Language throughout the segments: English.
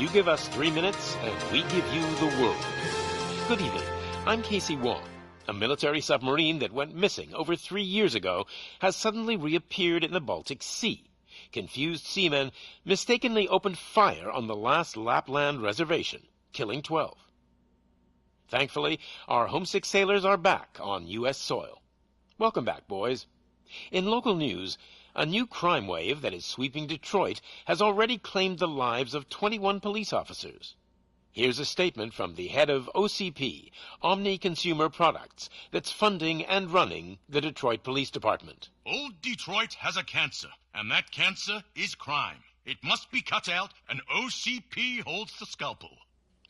You give us 3 minutes, and we give you the world. Good evening. I'm Casey Wong. A military submarine that went missing over 3 years ago has suddenly reappeared in the Baltic Sea. Confused seamen mistakenly opened fire on the last Lapland reservation, killing 12. Thankfully, our homesick sailors are back on U.S. soil. Welcome back, boys. In local news, a new crime wave that is sweeping Detroit has already claimed the lives of 21 police officers. Here's a statement from the head of OCP, Omni Consumer Products, that's funding and running the Detroit Police Department. Old Detroit has a cancer, and that cancer is crime. It must be cut out, and OCP holds the scalpel.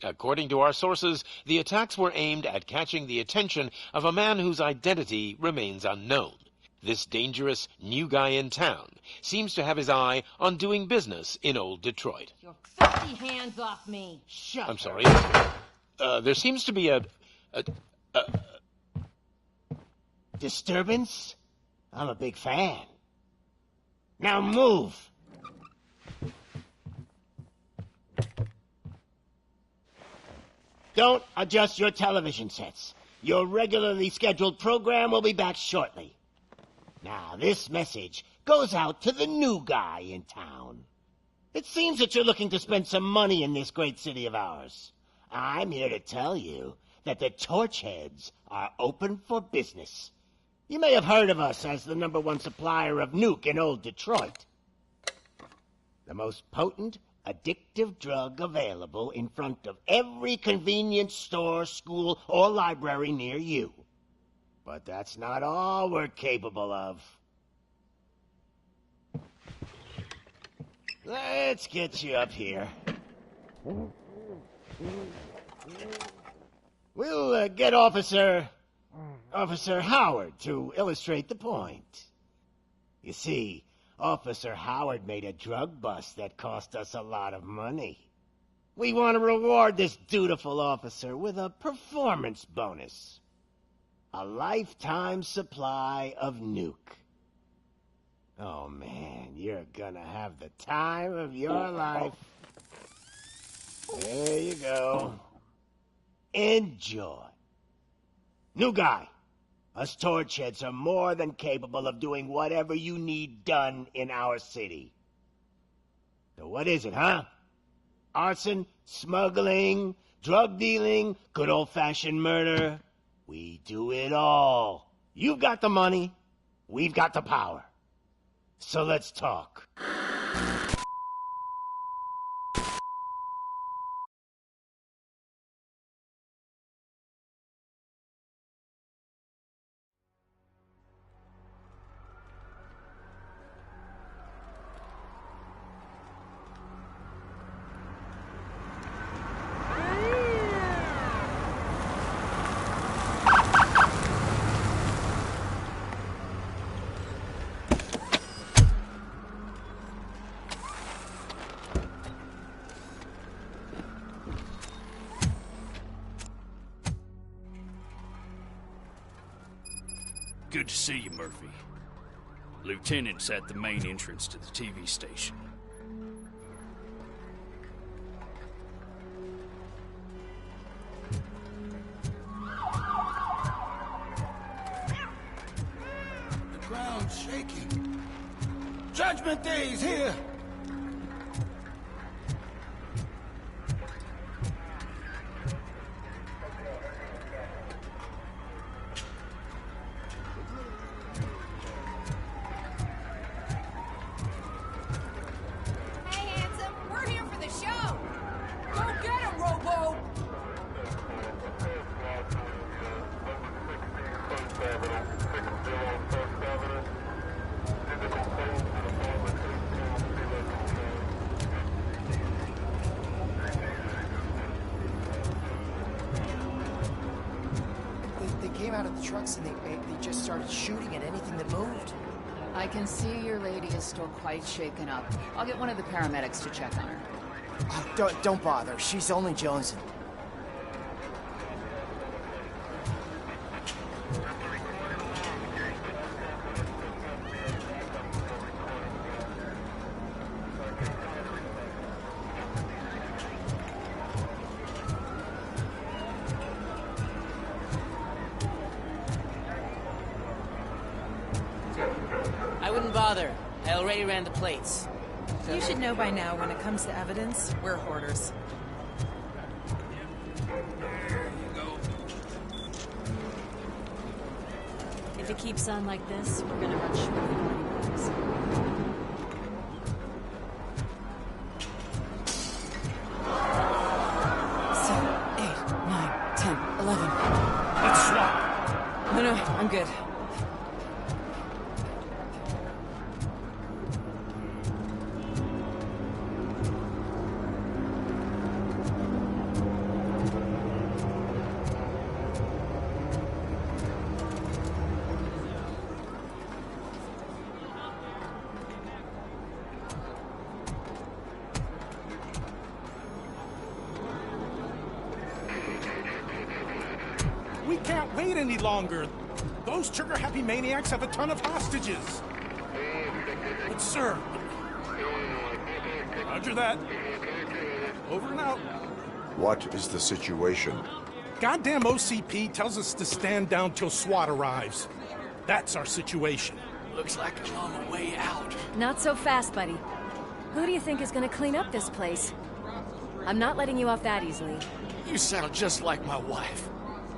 According to our sources, the attacks were aimed at catching the attention of a man whose identity remains unknown. This dangerous new guy in town seems to have his eye on doing business in old Detroit. Your filthy hands off me. Shut I'm sorry. There seems to be a disturbance? I'm a big fan. Now move! Don't adjust your television sets. Your regularly scheduled program will be back shortly. Now, this message goes out to the new guy in town. It seems that you're looking to spend some money in this great city of ours. I'm here to tell you that the Torchheads are open for business. You may have heard of us as the #1 supplier of nuke in old Detroit. The most potent, addictive drug available in front of every convenience store, school, or library near you. But that's not all we're capable of. Let's get you up here. We'll get Officer Howard to illustrate the point. You see, Officer Howard made a drug bust that cost us a lot of money. We want to reward this dutiful officer with a performance bonus. A lifetime supply of nuke. Oh man, you're gonna have the time of your life. There you go. Enjoy. New guy, us Torchheads are more than capable of doing whatever you need done in our city. So what is it, huh? Arson, smuggling, drug dealing, good old-fashioned murder? We do it all. You've got the money, we've got the power. So let's talk. Good to see you, Murphy. Lieutenant's at the main entrance to the TV station. The ground's shaking. Judgment Day's here! Out of the trucks and they just started shooting at anything that moved. I can see your lady is still quite shaken up. I'll get one of the paramedics to check on her. Oh, don't bother. She's only jonesing. wouldn't bother. I already ran the plates. You should know by now when it comes to evidence, we're hoarders. If it keeps on like this, we're gonna run short of body bags. 7, 8, 9, 10, 11. Let's swap. No, I'm good. We can't wait any longer. Those trigger-happy maniacs have a ton of hostages. But, sir... Roger that. Over and out. What is the situation? Goddamn OCP tells us to stand down till SWAT arrives. That's our situation. Looks like I'm on my way out. Not so fast, buddy. Who do you think is gonna clean up this place? I'm not letting you off that easily. You sound just like my wife.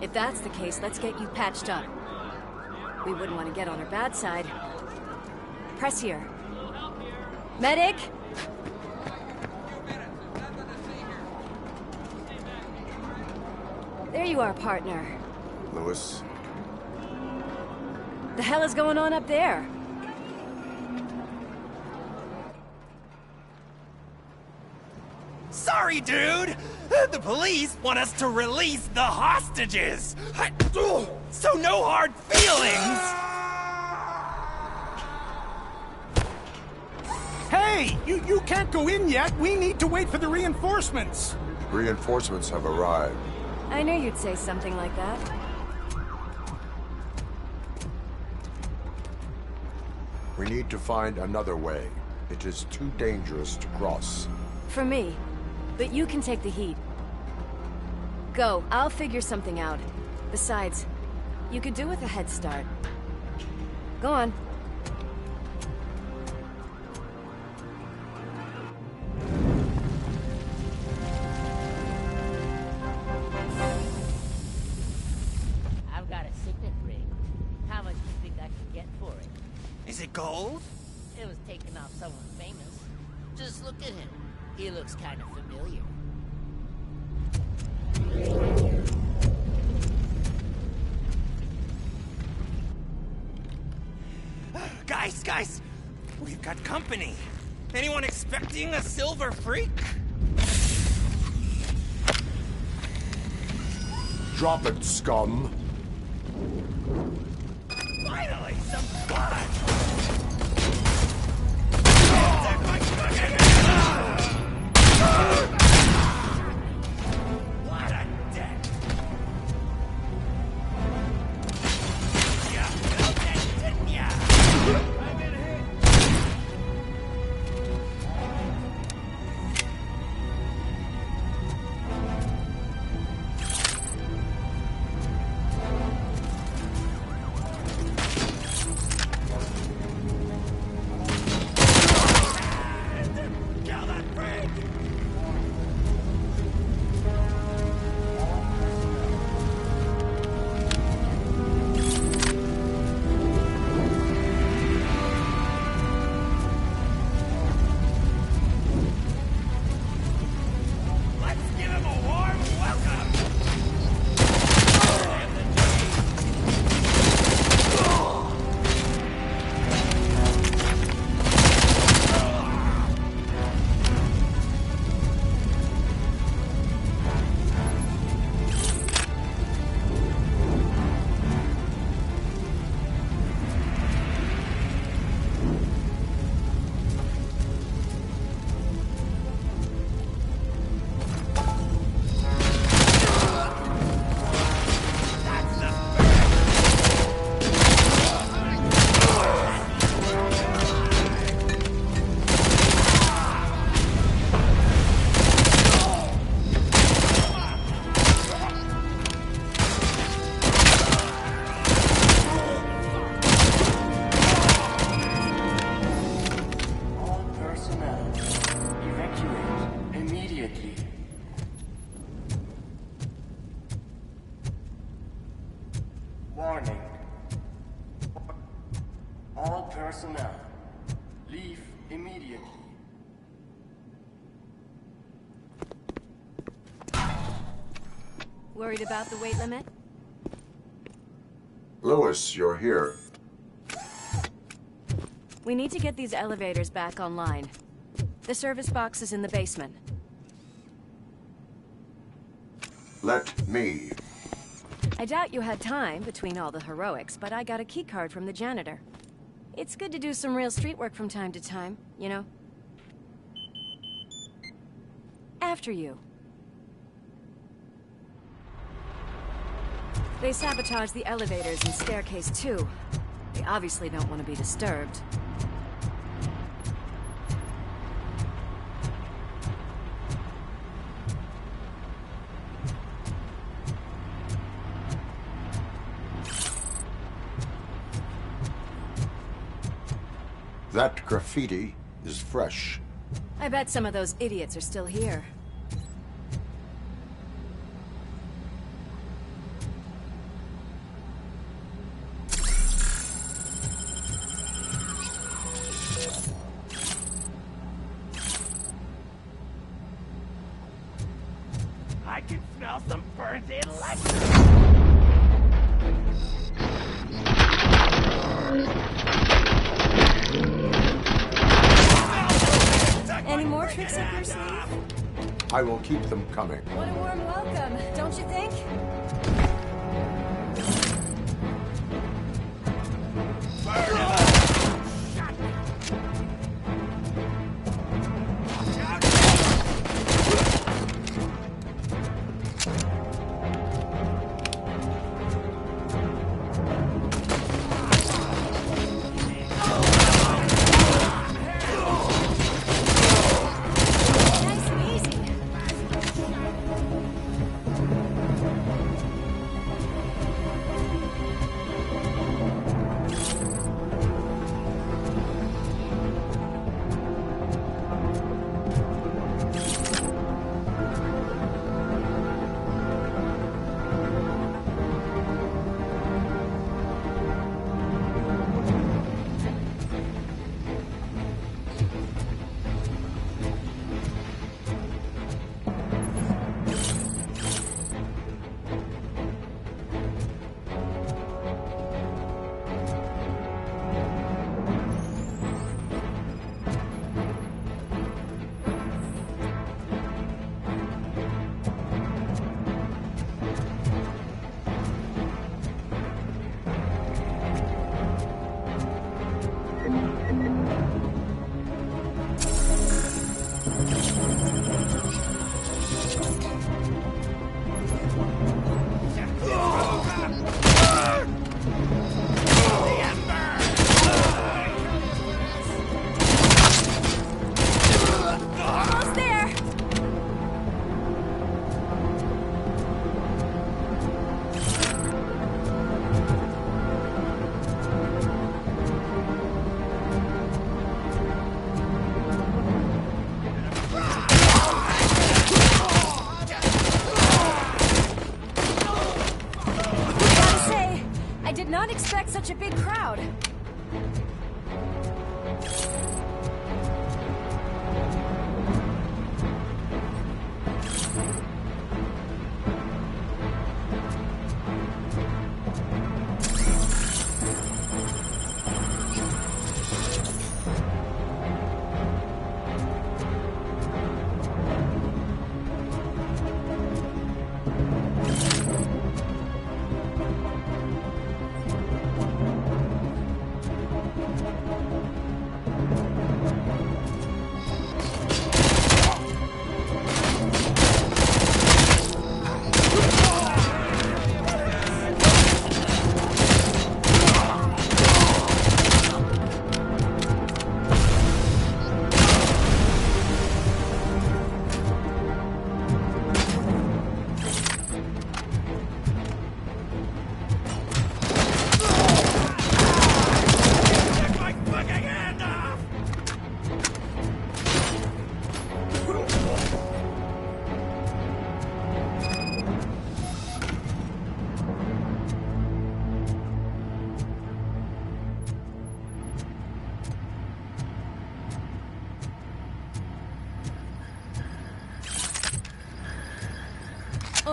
If that's the case, let's get you patched up. We wouldn't want to get on her bad side. Press here. Medic! There you are, partner. Lewis? The hell is going on up there? Sorry, dude! The police want us to release the hostages! So no hard feelings! Hey! You can't go in yet! We need to wait for the reinforcements! Reinforcements have arrived. I knew you'd say something like that. We need to find another way. It is too dangerous to cross. For me. But you can take the heat. Go, I'll figure something out. Besides, you could do with a head start. Go on. I've got a signet ring. How much do you think I can get for it? Is it gold? It was taken off someone famous. Just look at him. He looks kind of familiar. Guys, we've got company. Anyone expecting a silver freak? Drop it, scum. Finally, some blood! What a deck! Warning. All personnel, leave immediately. Worried about the weight limit? Lewis, you're here. We need to get these elevators back online. The service box is in the basement. Let me. I doubt you had time between all the heroics, but I got a keycard from the janitor. It's good to do some real street work from time to time, you know? After you. They sabotaged the elevators and staircase too. They obviously don't want to be disturbed. That graffiti is fresh. I bet some of those idiots are still here. I can smell some burnt Any more tricks up your sleeve? I will keep them coming. What a warm welcome, don't you think? Expect such a big crowd.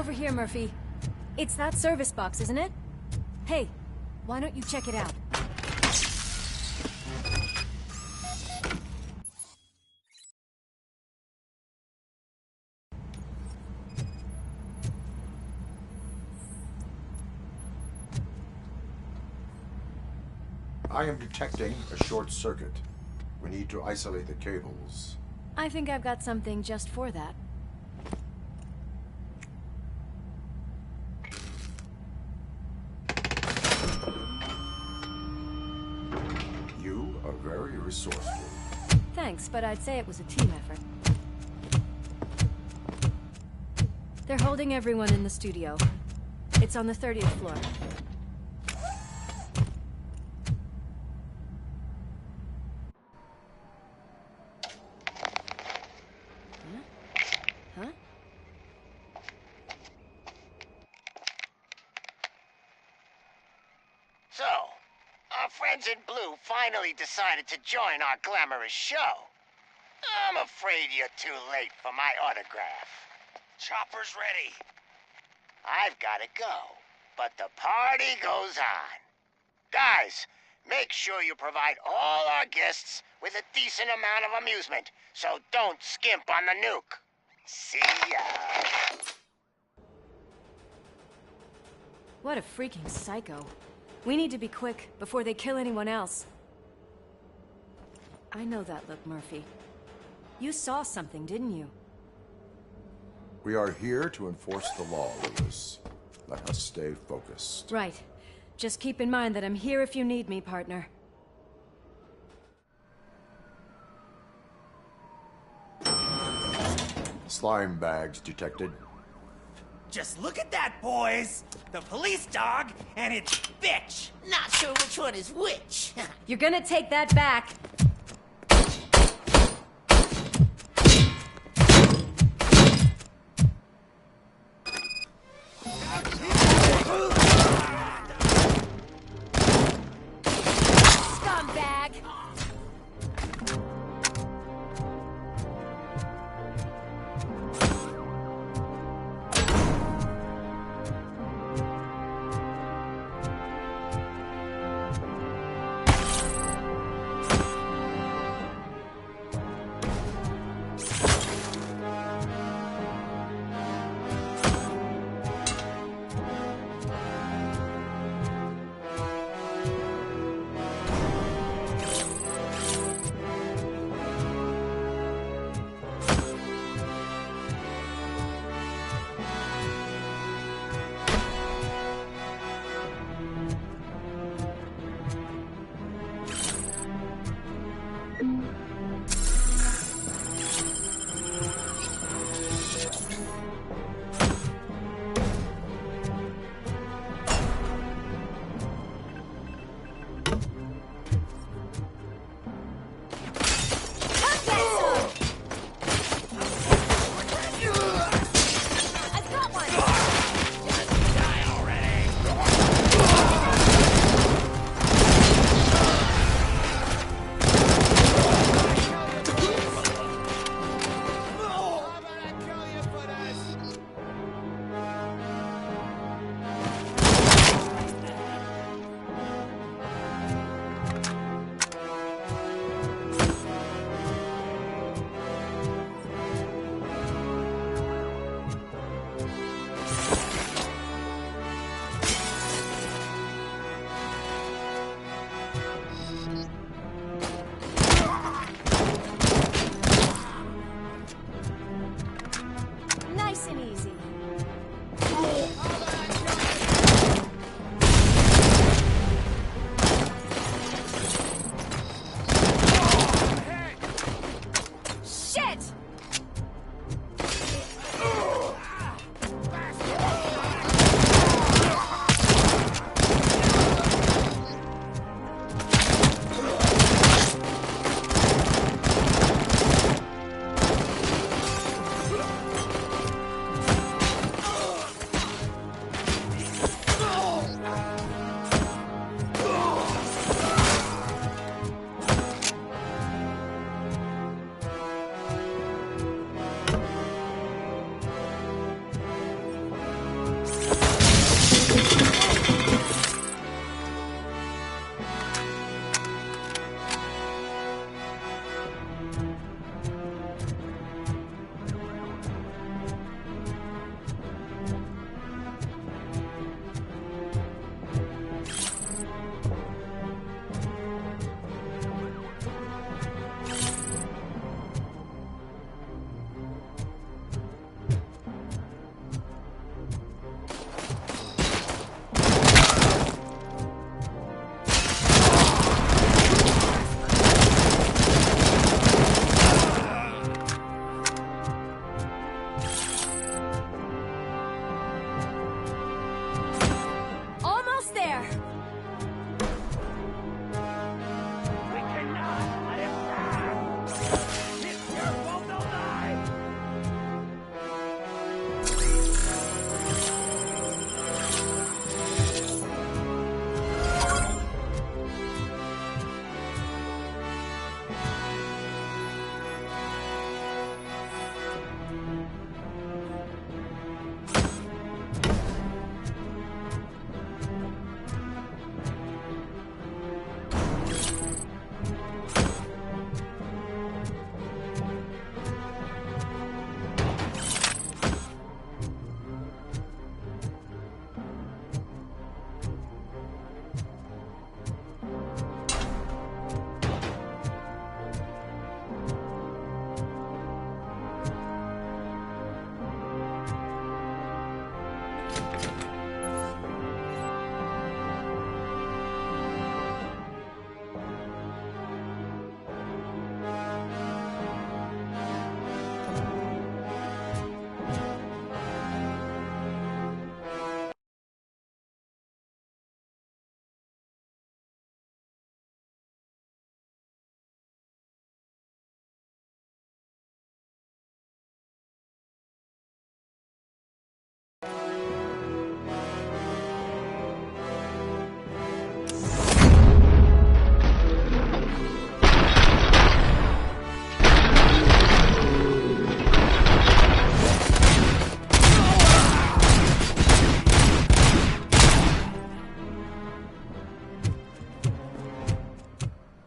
Over here, Murphy. It's that service box, isn't it? Hey, why don't you check it out? I am detecting a short circuit. We need to isolate the cables. I think I've got something just for that. You are very resourceful. Thanks, but I'd say it was a team effort. They're holding everyone in the studio. It's on the 30th floor. Huh? So, our friends in blue finally decided to join our glamorous show. I'm afraid you're too late for my autograph. Chopper's ready. I've got to go, but the party goes on. Guys, make sure you provide all our guests with a decent amount of amusement, so don't skimp on the nuke. See ya. What a freaking psycho. We need to be quick before they kill anyone else. I know that look, Murphy. You saw something, didn't you? We are here to enforce the law, Lewis. Let us stay focused. Right. Just keep in mind that I'm here if you need me, partner. Slime bags detected. Just look at that, boys! The police dog and its bitch! Not sure which one is which. You're gonna take that back. Scumbag!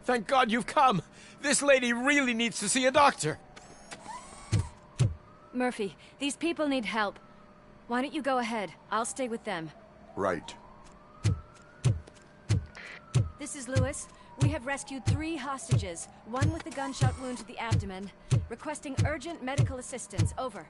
Thank God you've come. This lady really needs to see a doctor. Murphy, these people need help. Why don't you go ahead? I'll stay with them. Right. This is Lewis. We have rescued 3 hostages, one with a gunshot wound to the abdomen. Requesting urgent medical assistance. Over.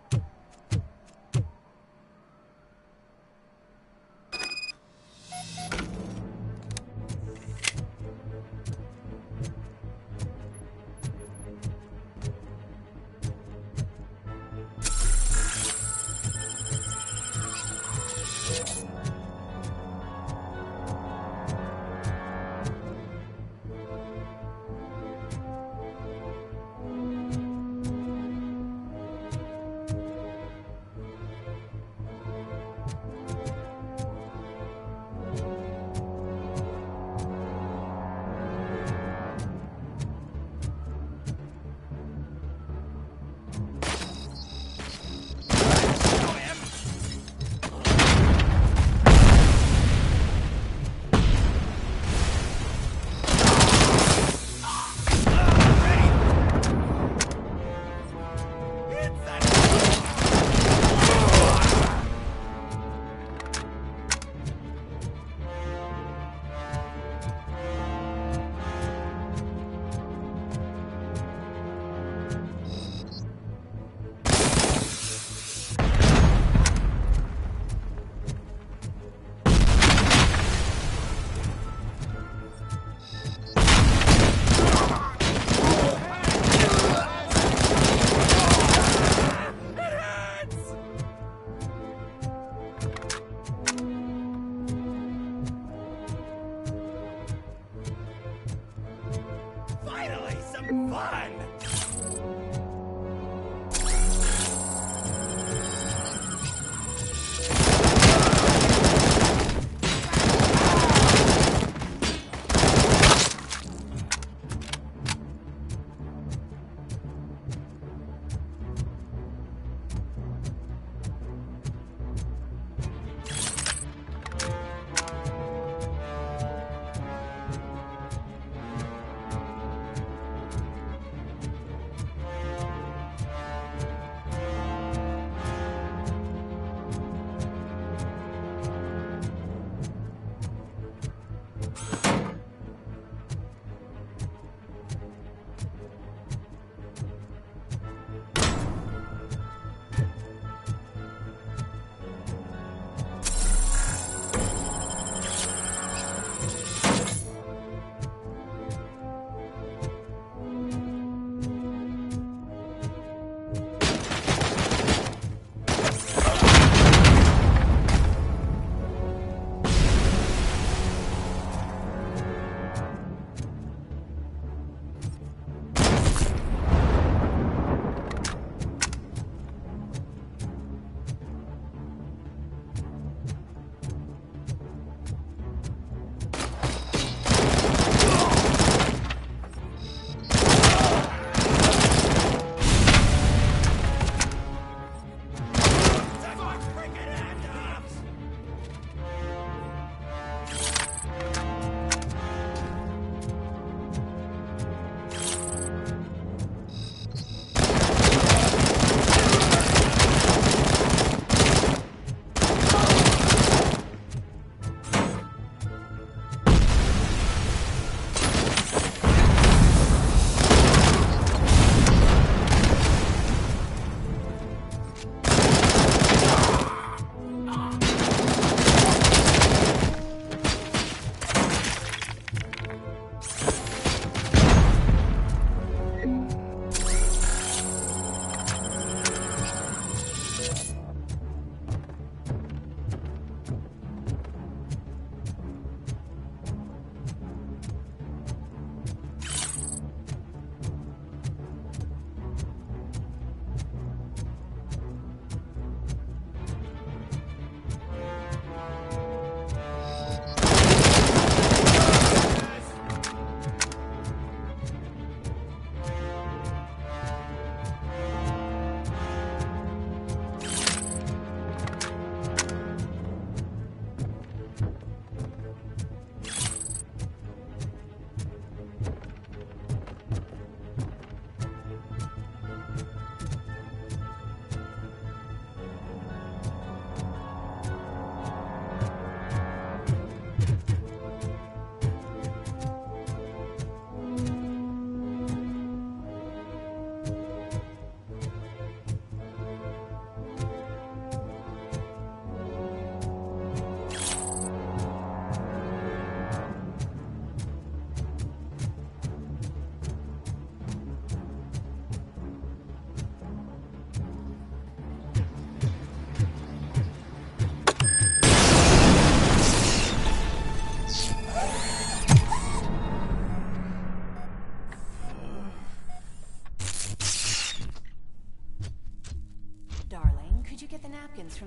Finally, some fun!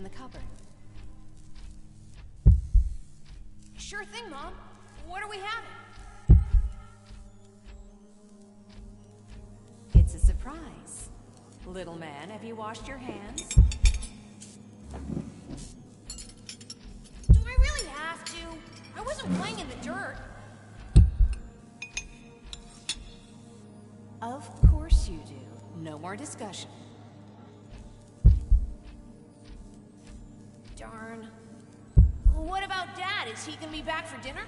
the cupboard. Sure thing, Mom. What are we having? It's a surprise. Little man, have you washed your hands? Do I really have to? I wasn't playing in the dirt. Of course you do. No more discussion. Darn. What about Dad? Is he gonna be back for dinner?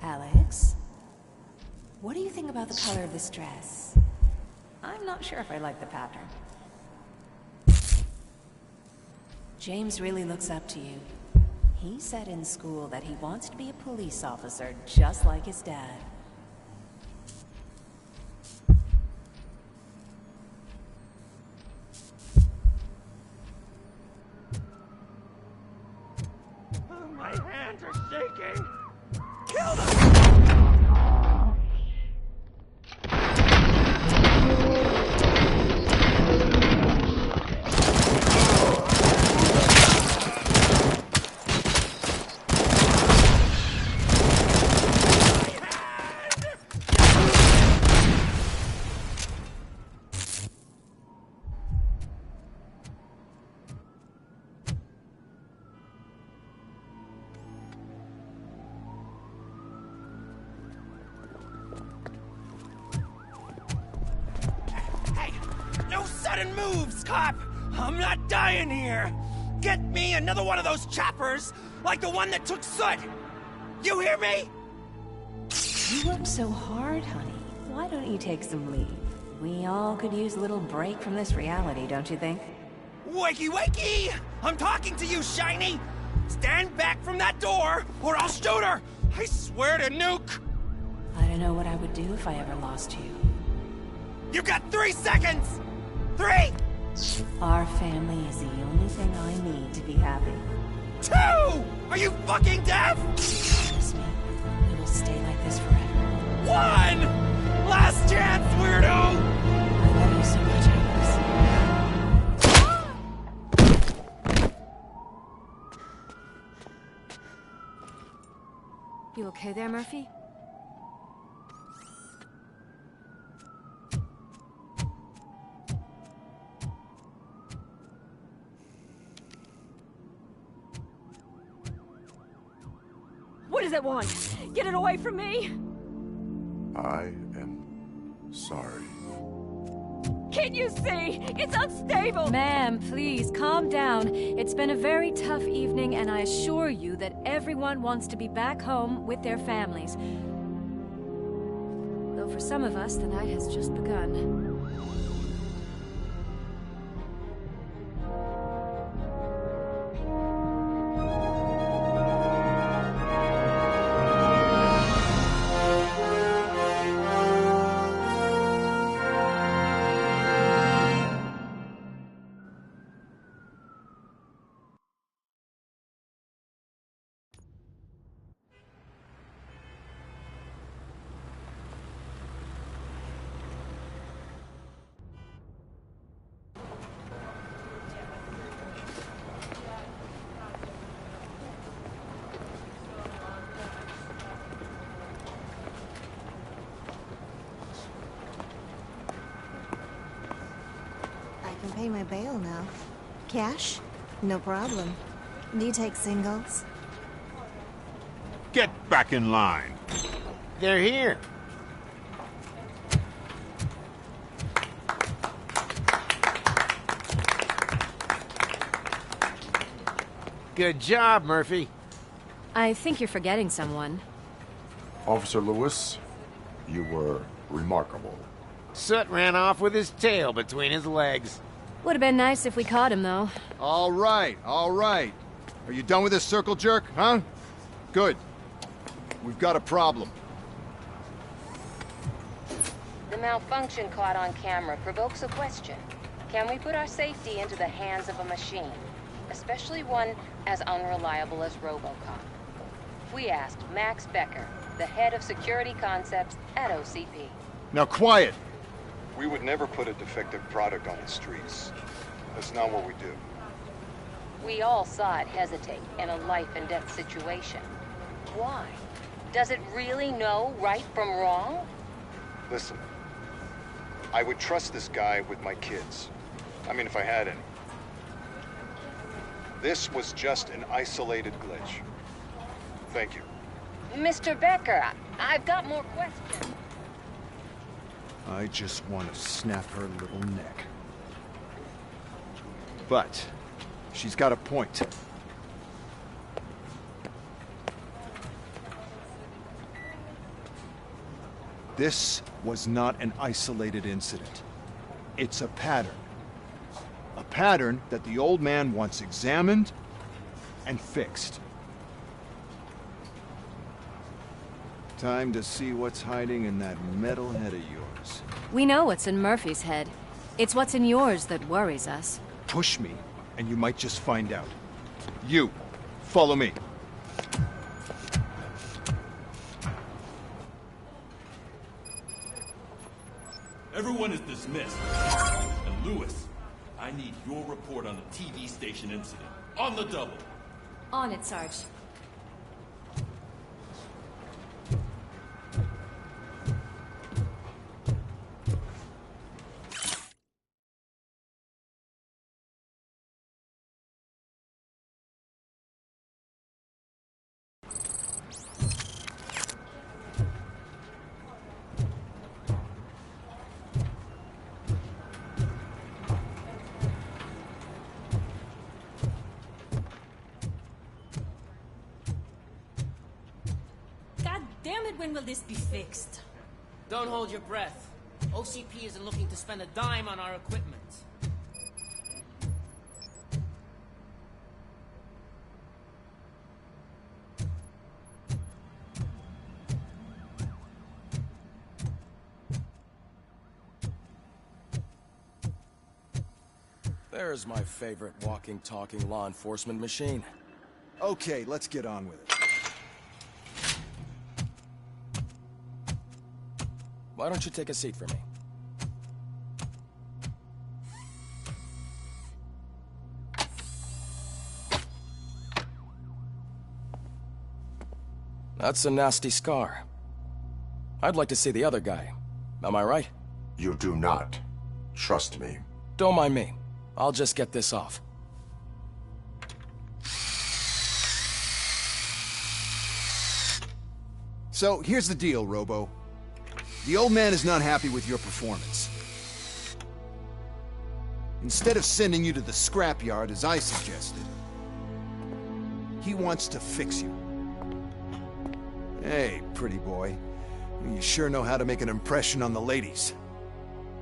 Alex? What do you think about the color of this dress? I'm not sure if I like the pattern. James really looks up to you. He said in school that he wants to be a police officer just like his dad. My hands are shaking! Kill them! No sudden moves, cop! I'm not dying here! Get me another one of those choppers, like the one that took Soot! You hear me? You work so hard, honey. Why don't you take some leave? We all could use a little break from this reality, don't you think? Wakey, wakey! I'm talking to you, Shiny! Stand back from that door, or I'll shoot her! I swear to nuke! I don't know what I would do if I ever lost you. You got 3 seconds! 3! Our family is the only thing I need to be happy. 2! Are you fucking deaf? Promise me, we will stay like this forever. 1! Last chance, weirdo! I love you so much, Alex. You okay there, Murphy? What does it want? Get it away from me! I am sorry. Can't you see? It's unstable! Ma'am, please, calm down. It's been a very tough evening, and I assure you that everyone wants to be back home with their families. Though for some of us, the night has just begun. I can pay my bail now. Cash? No problem. Do you take singles? Get back in line. They're here. Good job, Murphy. I think you're forgetting someone. Officer Lewis, you were remarkable. Soot ran off with his tail between his legs. Would have been nice if we caught him, though. All right, all right. Are you done with this circle jerk, huh? Good. We've got a problem. malfunction caught on camera provokes a question. Can we put our safety into the hands of a machine? Especially one as unreliable as RoboCop. We asked Max Becker, the head of security concepts at OCP. Now quiet! We would never put a defective product on the streets. That's not what we do. We all saw it hesitate in a life-and-death situation. Why? Does it really know right from wrong? Listen, I would trust this guy with my kids. I mean, if I had any. This was just an isolated glitch. Thank you. Mr. Becker, I've got more questions. I just want to snap her little neck. But she's got a point. This was not an isolated incident. It's a pattern. A pattern that the old man wants examined and fixed. Time to see what's hiding in that metal head of yours. We know what's in Murphy's head. It's what's in yours that worries us. Push me, and you might just find out. You, follow me. Everyone is dismissed. And Lewis, I need your report on the TV station incident. On the double. On it, Sarge. Damn it, when will this be fixed? Don't hold your breath. OCP isn't looking to spend a dime on our equipment. There's my favorite walking, talking law enforcement machine. Okay, let's get on with it. Why don't you take a seat for me? That's a nasty scar. I'd like to see the other guy. Am I right? You do not. Trust me. Don't mind me. I'll just get this off. So, here's the deal, Robo. The old man is not happy with your performance. Instead of sending you to the scrapyard as I suggested, he wants to fix you. Hey, pretty boy. You sure know how to make an impression on the ladies.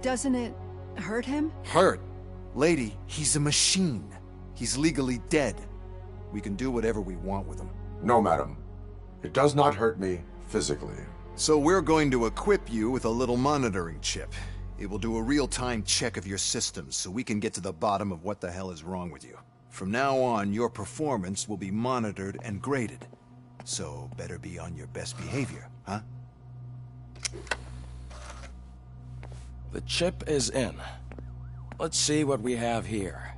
Doesn't it hurt him? Hurt? Lady, he's a machine. He's legally dead. We can do whatever we want with him. No, madam. It does not hurt me physically. So we're going to equip you with a little monitoring chip. It will do a real-time check of your systems so we can get to the bottom of what the hell is wrong with you. From now on, your performance will be monitored and graded. So better be on your best behavior, huh? The chip is in. Let's see what we have here.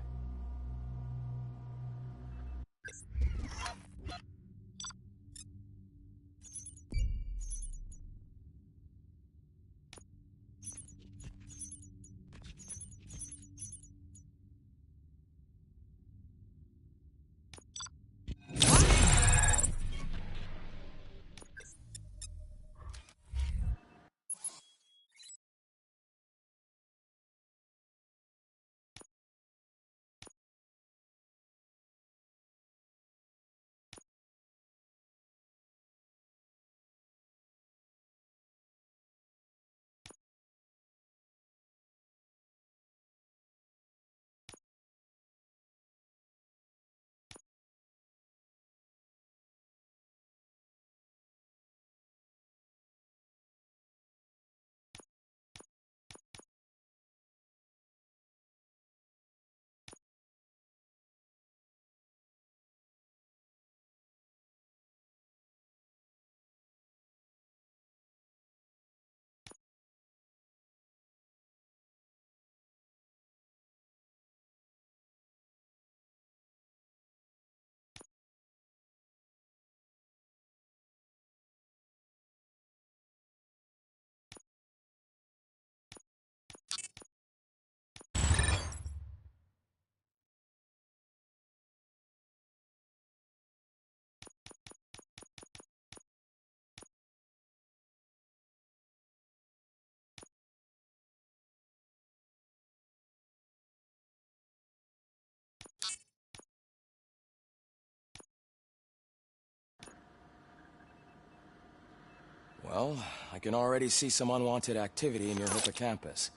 Well, I can already see some unwanted activity in your hippocampus.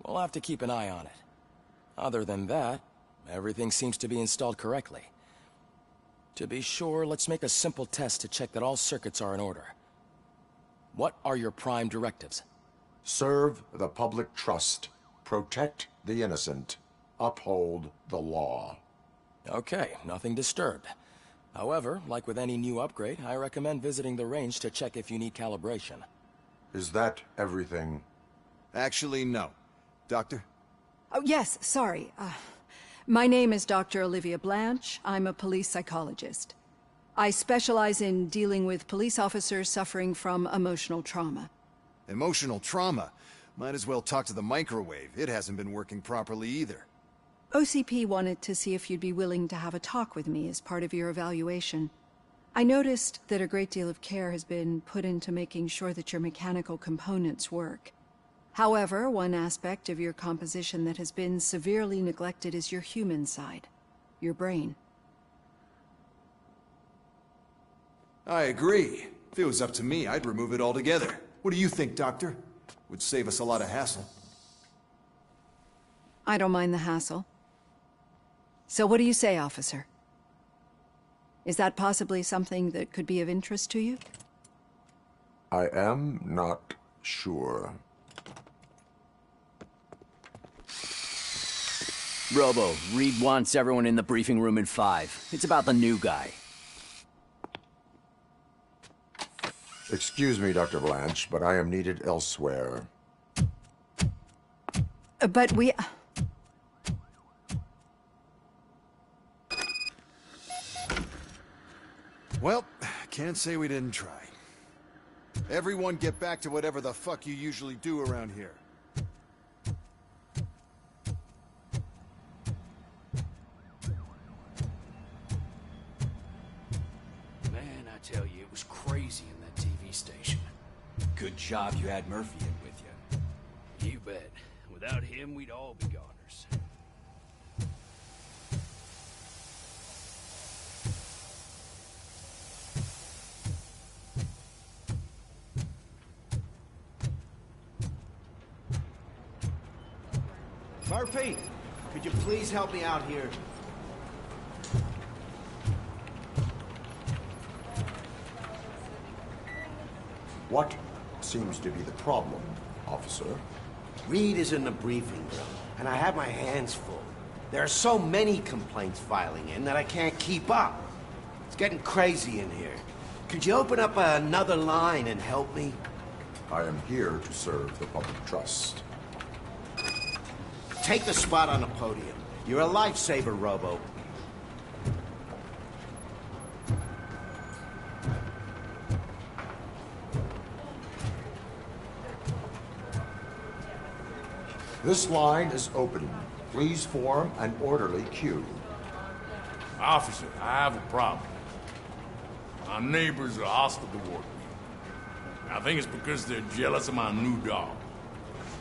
We'll have to keep an eye on it. Other than that, everything seems to be installed correctly. To be sure, let's make a simple test to check that all circuits are in order. What are your prime directives? Serve the public trust. Protect the innocent. Uphold the law. Okay, nothing disturbed. However, like with any new upgrade, I recommend visiting the range to check if you need calibration. Is that everything? Actually, no. Doctor? Oh, yes, sorry. My name is Dr. Olivia Blanche. I'm a police psychologist. I specialize in dealing with police officers suffering from emotional trauma. Emotional trauma? Might as well talk to the microwave. It hasn't been working properly either. OCP wanted to see if you'd be willing to have a talk with me as part of your evaluation. I noticed that a great deal of care has been put into making sure that your mechanical components work. However, one aspect of your composition that has been severely neglected is your human side, your brain. I agree. If it was up to me, I'd remove it altogether. What do you think, Doctor? Would save us a lot of hassle. I don't mind the hassle. So what do you say, officer? Is that possibly something that could be of interest to you? I am not sure. Robo, Reed wants everyone in the briefing room in 5. It's about the new guy. Excuse me, Dr. Blanche, but I am needed elsewhere. But we... Well, can't say we didn't try. Everyone get back to whatever the fuck you usually do around here. Man, I tell you, it was crazy in that TV station. Good job you had Murphy in with you. You bet. Without him, we'd all be goners. Murphy, could you please help me out here? What seems to be the problem, officer? Reed is in the briefing room, and I have my hands full. There are so many complaints filing in that I can't keep up. It's getting crazy in here. Could you open up another line and help me? I am here to serve the public trust. Take the spot on the podium. You're a lifesaver, Robo. This line is open. Please form an orderly queue. Officer, I have a problem. My neighbors are hostile toward me. I think it's because they're jealous of my new dog.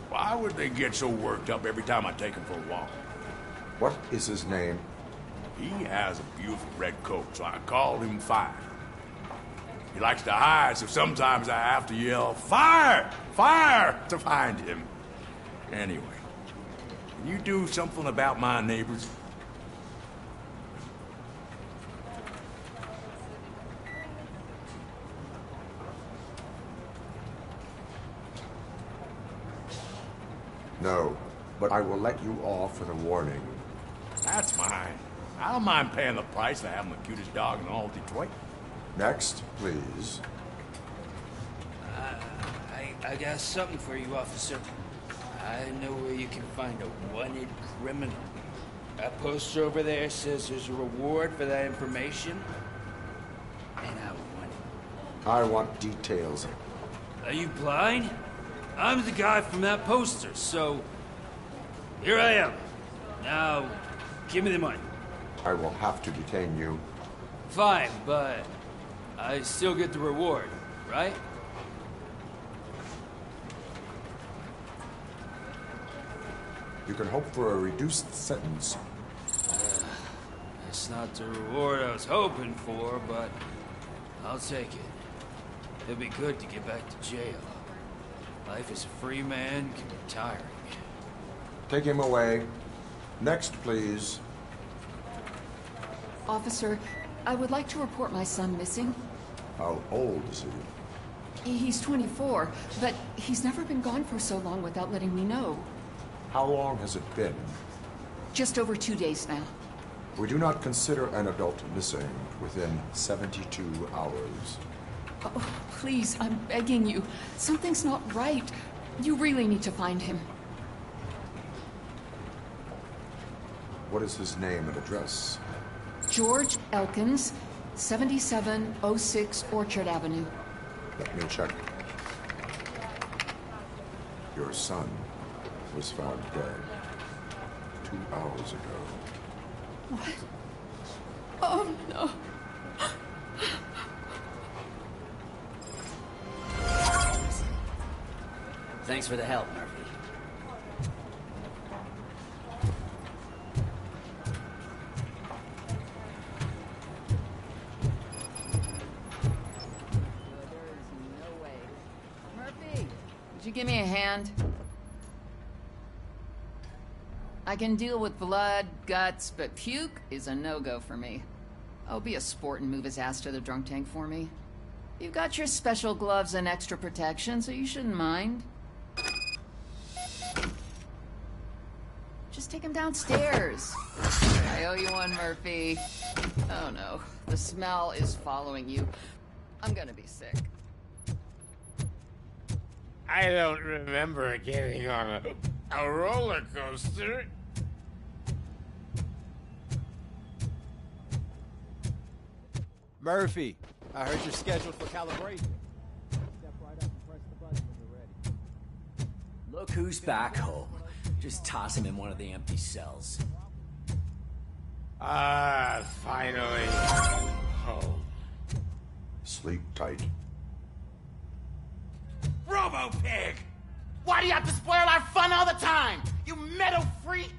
Why would they get so worked up every time I take him for a walk? What is his name? He has a beautiful red coat, so I called him Fire. He likes to hide, so sometimes I have to yell, "Fire! Fire!" to find him. Anyway, can you do something about my neighbors? No, but I will let you off with a warning. That's mine. I don't mind paying the price for having the cutest dog in all Detroit. Next, please. I got something for you, officer. I know where you can find a wanted criminal. That poster over there says there's a reward for that information. And I want it. I want details. Are you blind? I'm the guy from that poster, so... Here I am. Now, give me the money. I will have to detain you. Fine, but I still get the reward, right? You can hope for a reduced sentence. It's not the reward I was hoping for, but I'll take it. It'd be good to get back to jail. Life as a free man can be tiring. Take him away. Next, please. Officer, I would like to report my son missing. How old is he? He's 24, but he's never been gone for so long without letting me know. How long has it been? Just over 2 days now. We do not consider an adult missing within 72 hours. Oh, please, I'm begging you. Something's not right. You really need to find him. What is his name and address? George Elkins, 7706 Orchard Avenue. Let me check. Your son was found dead 2 hours ago. What? Oh, no. Thanks for the help, Murphy. Would you give me a hand? I can deal with blood, guts, but puke is a no-go for me. Oh, be a sport and move his ass to the drunk tank for me. You've got your special gloves and extra protection, so you shouldn't mind. Just take him downstairs. I owe you one, Murphy. Oh no, the smell is following you. I'm gonna be sick. I don't remember getting on a roller coaster. Murphy, I heard you're scheduled for calibration. Step right up and press the button when you're ready. Look who's back home. Just toss him in one of the empty cells. Ah, finally. Home. Sleep tight. RoboPig! Why do you have to spoil our fun all the time? You metal freak!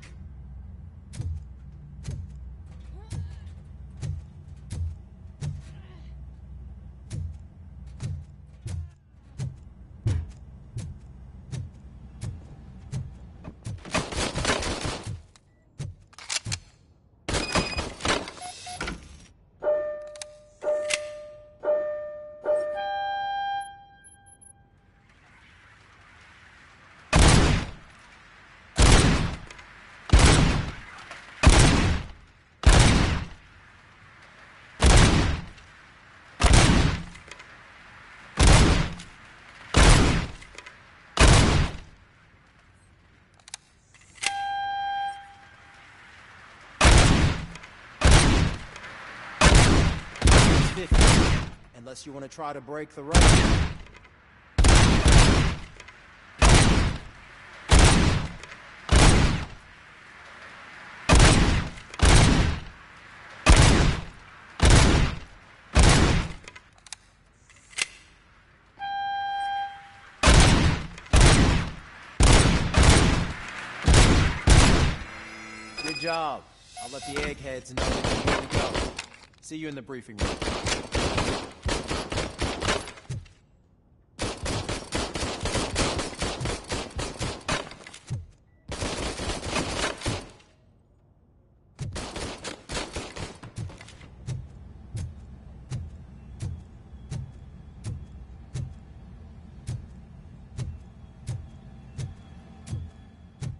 Unless you want to try to break the record. Good job. I'll let the eggheads know that you're here to go. See you in the briefing room.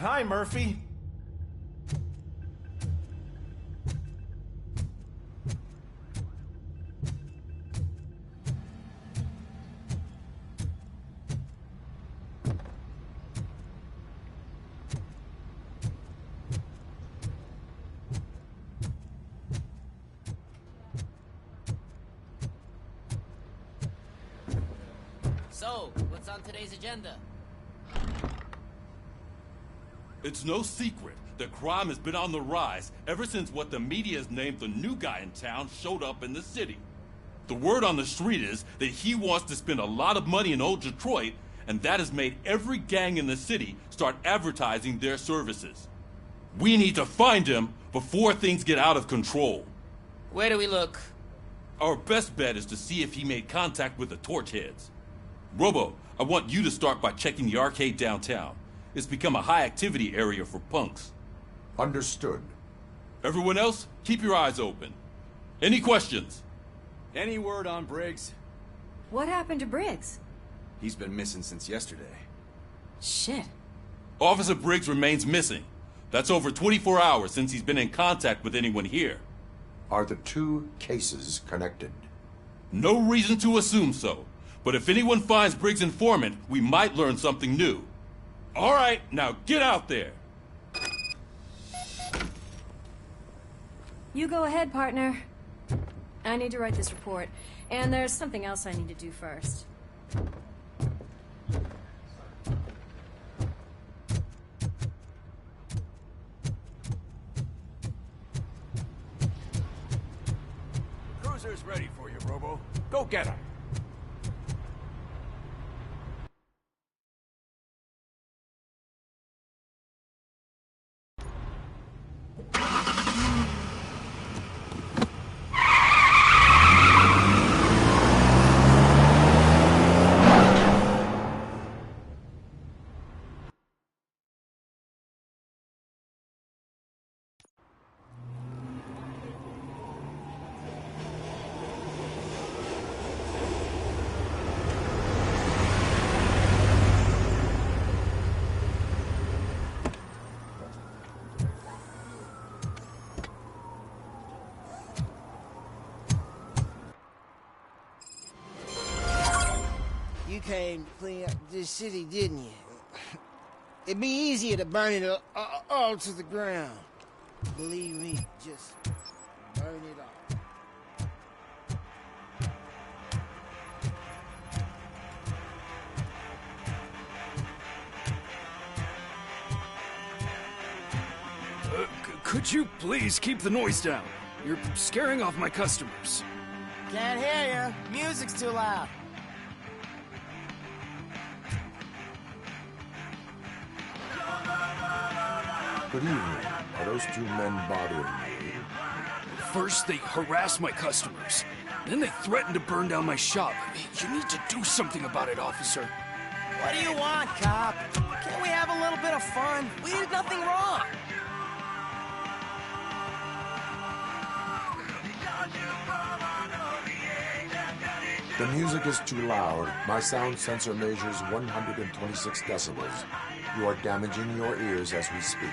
Hi, Murphy. So, what's on today's agenda? It's no secret that crime has been on the rise ever since what the media has named the new guy in town showed up in the city. The word on the street is that he wants to spend a lot of money in old Detroit, and that has made every gang in the city start advertising their services. We need to find him before things get out of control. Where do we look? Our best bet is to see if he made contact with the Torchheads. Robo, I want you to start by checking the arcade downtown. It's become a high-activity area for punks. Understood. Everyone else, keep your eyes open. Any questions? Any word on Briggs? What happened to Briggs? He's been missing since yesterday. Shit. Officer Briggs remains missing. That's over 24 hours since he's been in contact with anyone here. Are the two cases connected? No reason to assume so. But if anyone finds Briggs' informant, we might learn something new. All right, now get out there. You go ahead, partner. I need to write this report, and there's something else I need to do first. Cruiser's ready for you, Robo. Go get him. You came to clean up this city, didn't you? It'd be easier to burn it all to the ground. Believe me, just burn it all. Could you please keep the noise down? You're scaring off my customers. Can't hear you. Music's too loud. Good evening. Are those two men bothering you? First, they harass my customers. Then they threaten to burn down my shop. You need to do something about it, officer. What do you want, cop? Can't we have a little bit of fun? We did nothing wrong. The music is too loud. My sound sensor measures 126 decibels. You are damaging your ears as we speak.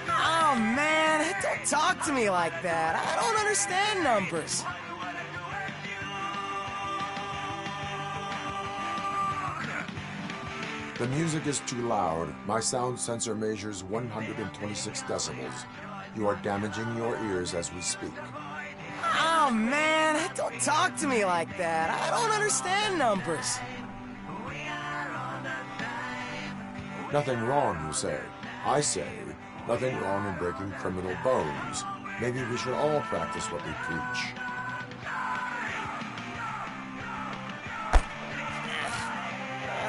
Oh, man, don't talk to me like that. I don't understand numbers. The music is too loud. My sound sensor measures 126 decibels. You are damaging your ears as we speak. Oh, man, don't talk to me like that. I don't understand numbers. Nothing wrong, you say. I say, nothing wrong in breaking criminal bones. Maybe we should all practice what we preach.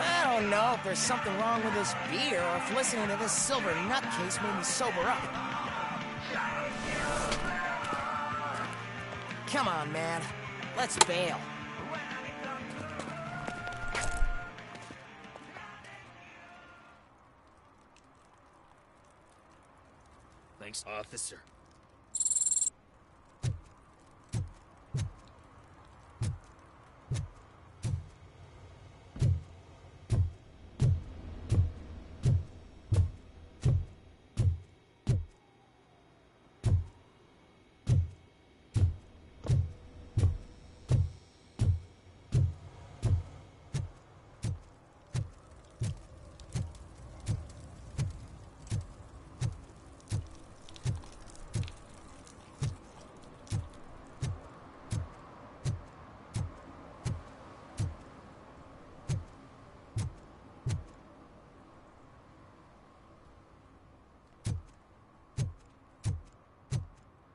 I don't know if there's something wrong with this beer or if listening to this silver nutcase made me sober up. Come on, man. Let's bail. Thanks, officer.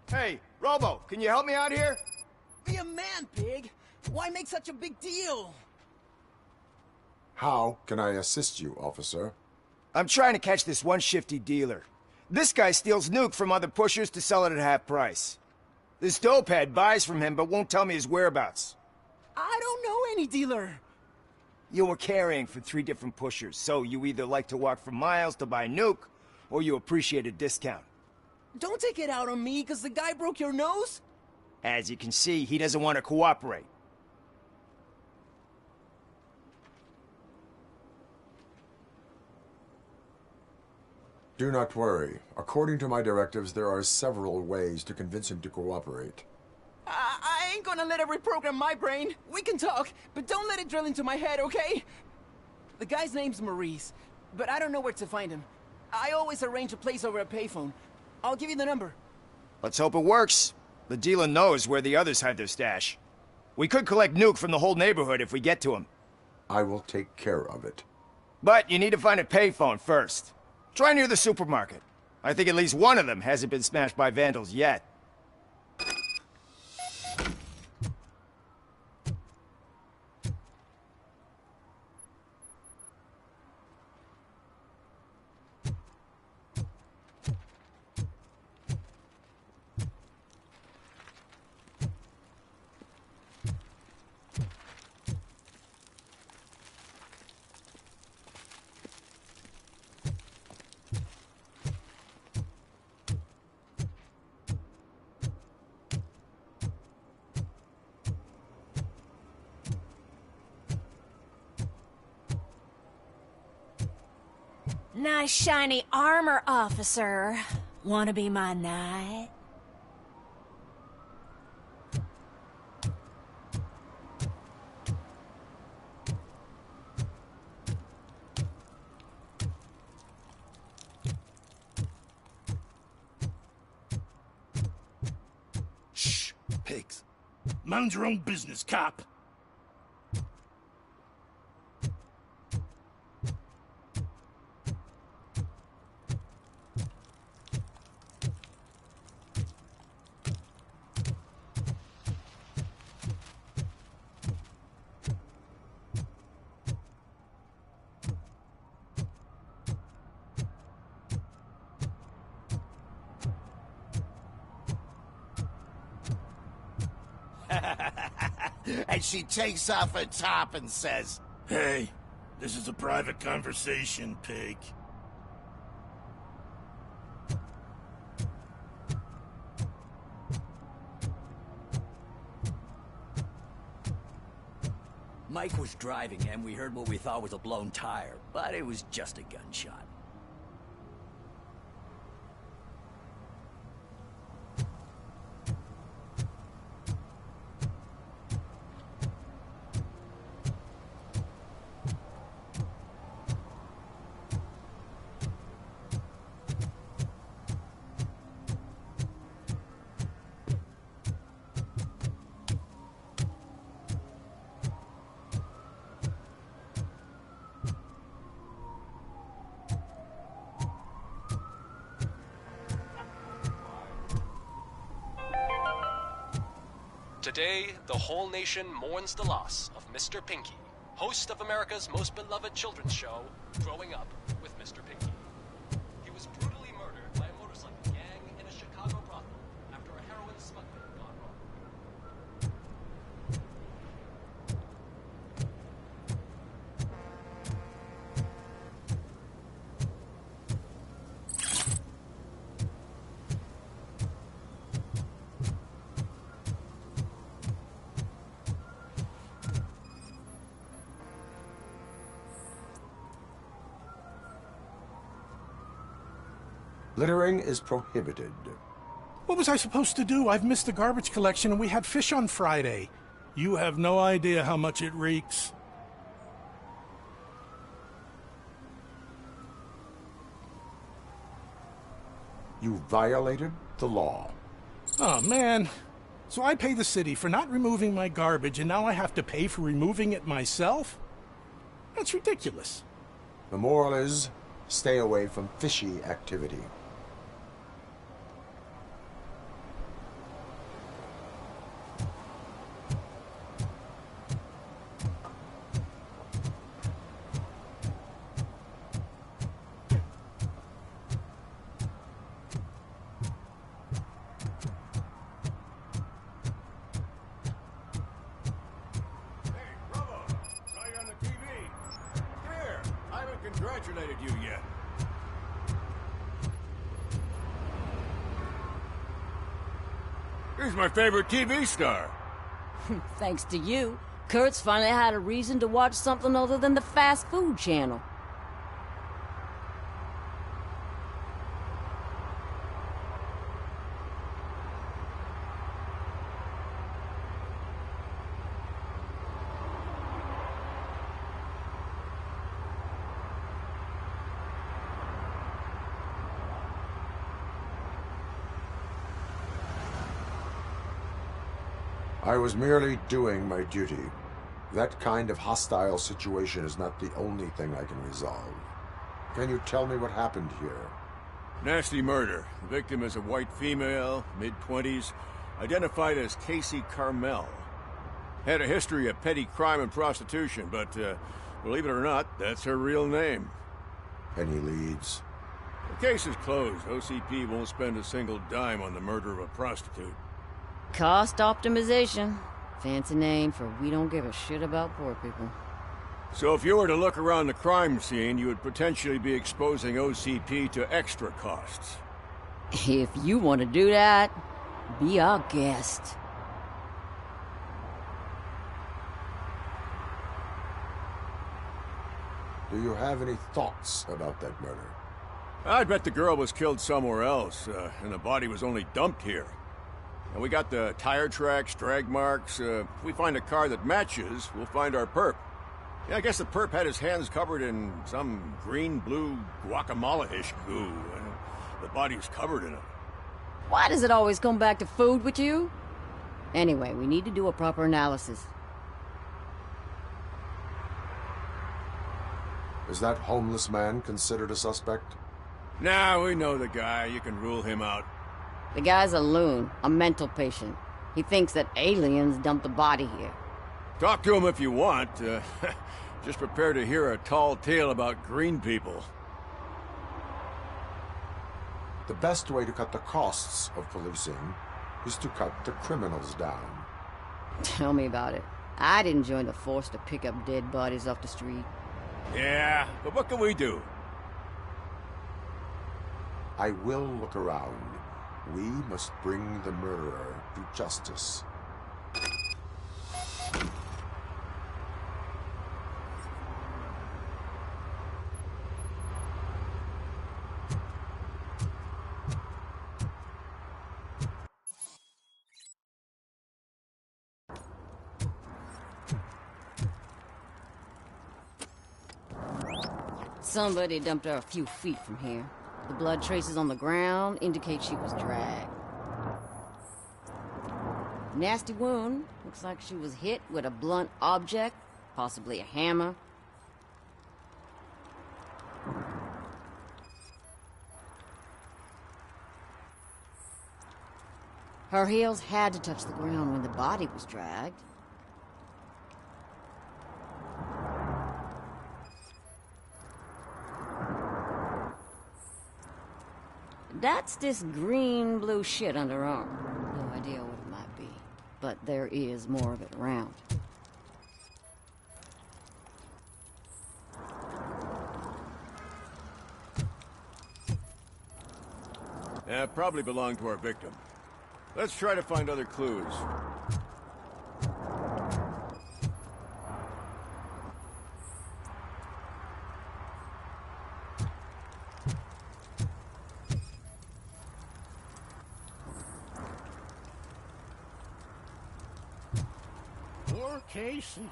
Hey, Robo, can you help me out here? Be a man, Pig. Why make such a big deal? How can I assist you, officer? I'm trying to catch this one shifty dealer. This guy steals nuke from other pushers to sell it at half price. This dopehead buys from him but won't tell me his whereabouts. I don't know any dealer. You were carrying for 3 different pushers, so you either like to walk for miles to buy nuke, or you appreciate a discount. Don't take it out on me, because the guy broke your nose? As you can see, he doesn't want to cooperate. Do not worry. According to my directives, there are several ways to convince him to cooperate. I ain't gonna let it reprogram my brain. We can talk, but don't let it drill into my head, okay? The guy's name's Maurice, but I don't know where to find him. I always arrange a place over a payphone. I'll give you the number. Let's hope it works. The dealer knows where the others hide their stash. We could collect nuke from the whole neighborhood if we get to him. I will take care of it. But you need to find a payphone first. Try near the supermarket. I think at least one of them hasn't been smashed by vandals yet. Nice shiny armor, officer. Wanna be my knight? Shh, pigs. Mind your own business, cop. And she takes off her top and says, Hey, this is a private conversation, pig. Mike was driving and we heard what we thought was a blown tire, but it was just a gunshot. Today, the whole nation mourns the loss of Mr. Pinky, host of America's most beloved children's show, Growing Up with Mr. Pinky. He was brutally murdered by a motorcycle gang in a Chicago brothel after a heroin smuggling gone wrong. Littering is prohibited. What was I supposed to do? I've missed the garbage collection and we had fish on Friday. You have no idea how much it reeks. You violated the law. Oh, man. So I pay the city for not removing my garbage, and now I have to pay for removing it myself? That's ridiculous. The moral is, stay away from fishy activity. He's my favorite TV star. Thanks to you, Kurt's finally had a reason to watch something other than the fast food channel. I was merely doing my duty. That kind of hostile situation is not the only thing I can resolve. Can you tell me what happened here? Nasty murder. The victim is a white female, mid-20s, identified as Casey Carmel. Had a history of petty crime and prostitution, but believe it or not, that's her real name. Any leads? The case is closed. OCP won't spend a single dime on the murder of a prostitute. Cost optimization. Fancy name for we don't give a shit about poor people. So if you were to look around the crime scene, you would potentially be exposing OCP to extra costs. If you want to do that, be our guest. Do you have any thoughts about that murder? I'd bet the girl was killed somewhere else, and the body was only dumped here. And we got the tire tracks, drag marks. If we find a car that matches, we'll find our perp. Yeah, I guess the perp had his hands covered in some green-blue guacamole-ish goo. The body was covered in it. Why does it always come back to food with you? Anyway, we need to do a proper analysis. Is that homeless man considered a suspect? Nah, we know the guy. You can rule him out. The guy's a loon, a mental patient. He thinks that aliens dumped the body here. Talk to him if you want. Just prepare to hear a tall tale about green people. The best way to cut the costs of policing is to cut the criminals down. Tell me about it. I didn't join the force to pick up dead bodies off the street. Yeah, but what can we do? I will look around. We must bring the murderer to justice. Somebody dumped her a few feet from here. The blood traces on the ground indicate she was dragged. Nasty wound. Looks like she was hit with a blunt object, possibly a hammer. Her heels had to touch the ground when the body was dragged. That's this green-blue shit under her arm. No idea what it might be, but there is more of it around. Probably belonged to our victim. Let's try to find other clues. Casey.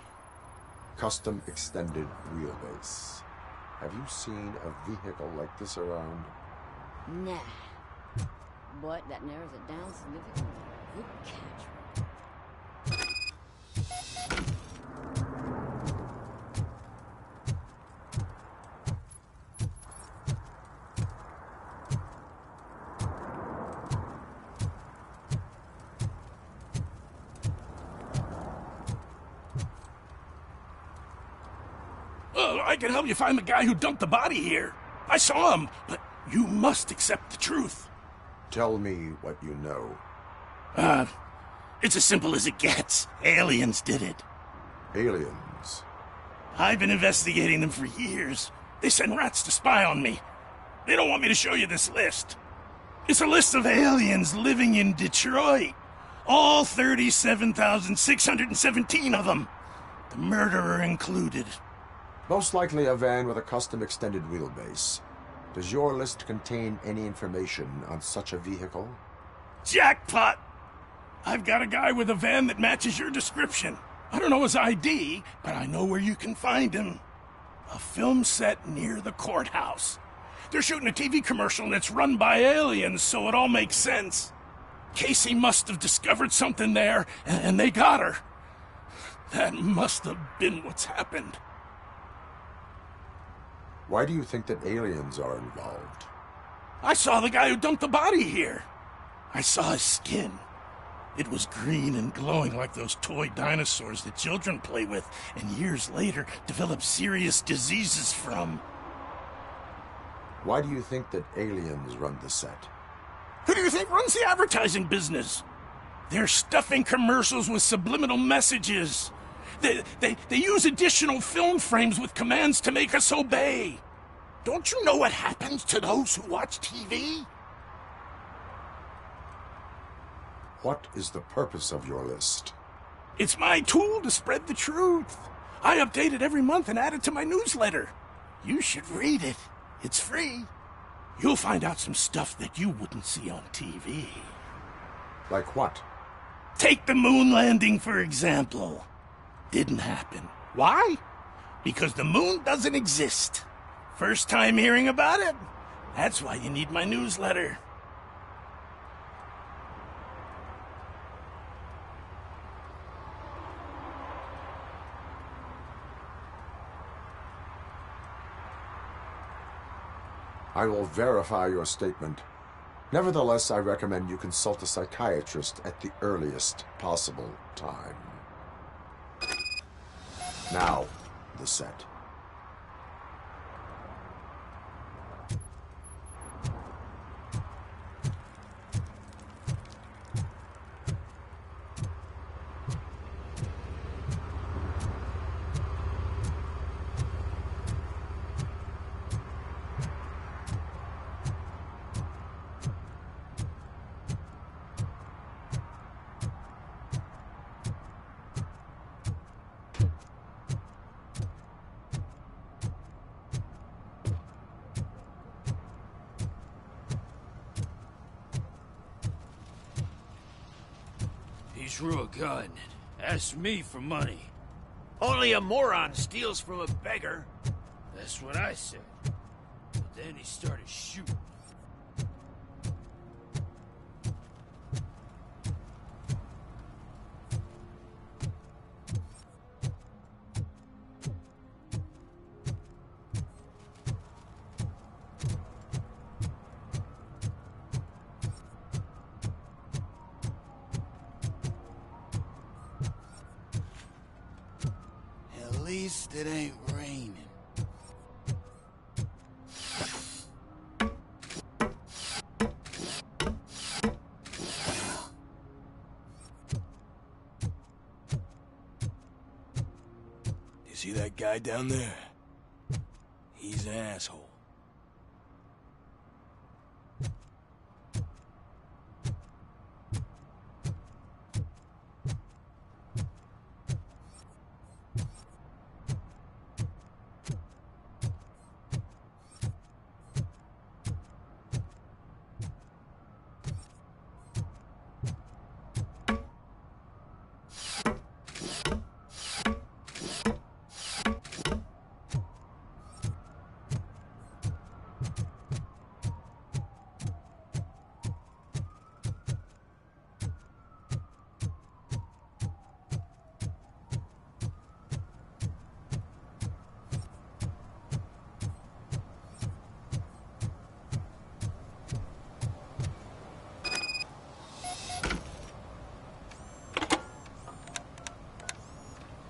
Custom extended wheelbase. Have you seen a vehicle like this around? Nah. But that narrows it down significantly. Good catch. I can help you find the guy who dumped the body here. I saw him, but you must accept the truth. Tell me what you know. It's as simple as it gets. Aliens did it. Aliens? I've been investigating them for years. They send rats to spy on me. They don't want me to show you this list. It's a list of aliens living in Detroit. All 37,617 of them. The murderer included. Most likely a van with a custom extended wheelbase. Does your list contain any information on such a vehicle? Jackpot! I've got a guy with a van that matches your description. I don't know his ID, but I know where you can find him. A film set near the courthouse. They're shooting a TV commercial and it's run by aliens, so it all makes sense. Casey must have discovered something there, and they got her. That must have been what's happened. Why do you think that aliens are involved? I saw the guy who dumped the body here. I saw his skin. It was green and glowing like those toy dinosaurs that children play with and years later develop serious diseases from. Why do you think that aliens run the set? Who do you think runs the advertising business? They're stuffing commercials with subliminal messages. They use additional film frames with commands to make us obey. Don't you know what happens to those who watch TV? What is the purpose of your list? It's my tool to spread the truth. I update it every month and add it to my newsletter. You should read it. It's free. You'll find out some stuff that you wouldn't see on TV. Like what? Take the moon landing, for example. Didn't happen. Why? Because the moon doesn't exist. First time hearing about it? That's why you need my newsletter. I will verify your statement. Nevertheless, I recommend you consult a psychiatrist at the earliest possible time. Now, the set. He drew a gun and asked me for money. Only a moron steals from a beggar. That's what I said. But then he started shooting. At least it ain't raining. You see that guy down there? He's an asshole.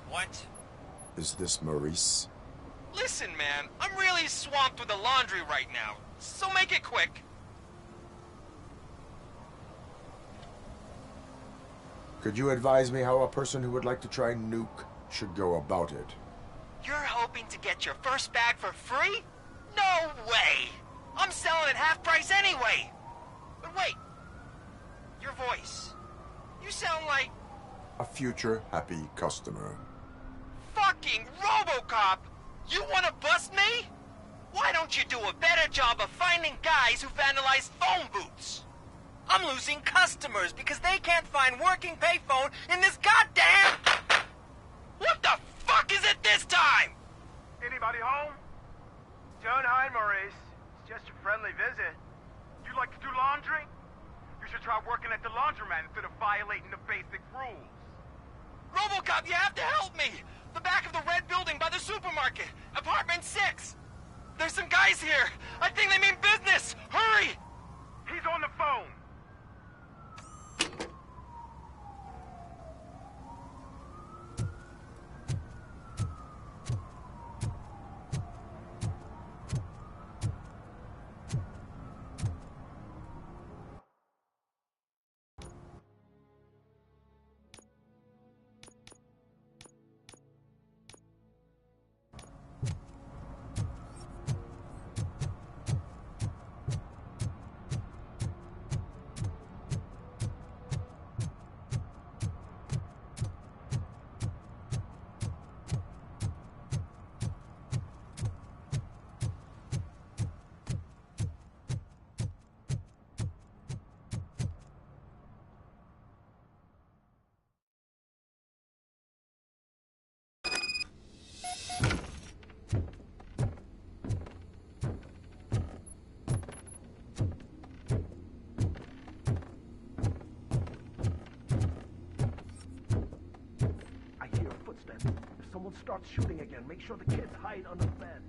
What? Is this Maurice? Listen, man, I'm really swamped with the laundry right now, so make it quick. Could you advise me how a person who would like to try Nuke should go about it? You're hoping to get your first bag for free? No way! I'm selling at half price anyway! But wait, your voice. You sound a future happy customer. Fucking RoboCop! You wanna bust me? Why don't you do a better job of finding guys who vandalize phone booths? I'm losing customers because they can't find working payphone in this goddamn... What the fuck is it this time? Anybody home? Don't hide, Maurice. It's just a friendly visit. You like to do laundry? You should try working at the laundromat instead of violating the basic rules. RoboCop, you have to help me! The back of the red building by the supermarket. Apartment 6. There's some guys here. I think they mean business. Hurry! He's on the phone. If someone starts shooting again, make sure the kids hide under the bed.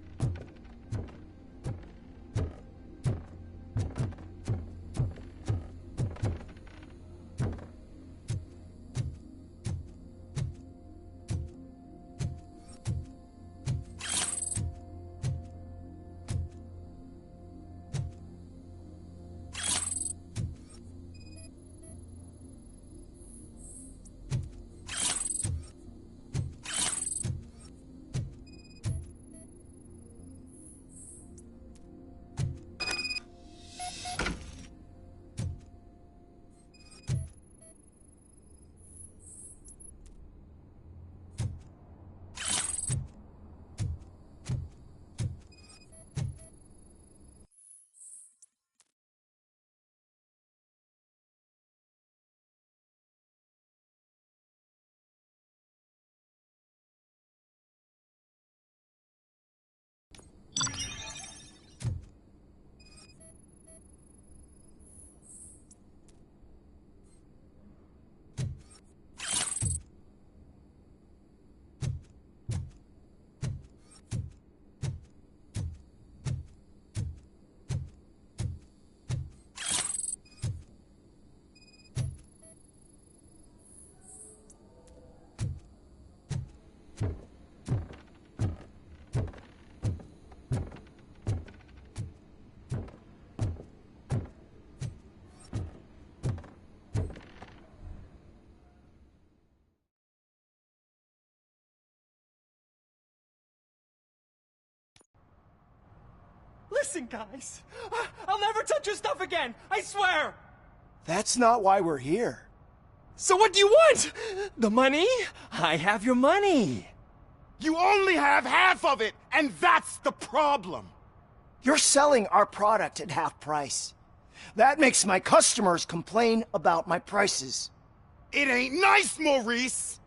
Listen, guys. I'll never touch your stuff again. I swear. That's not why we're here. So what do you want? The money? I have your money. You only have half of it, and that's the problem. You're selling our product at half price. That makes my customers complain about my prices. It ain't nice, Maurice.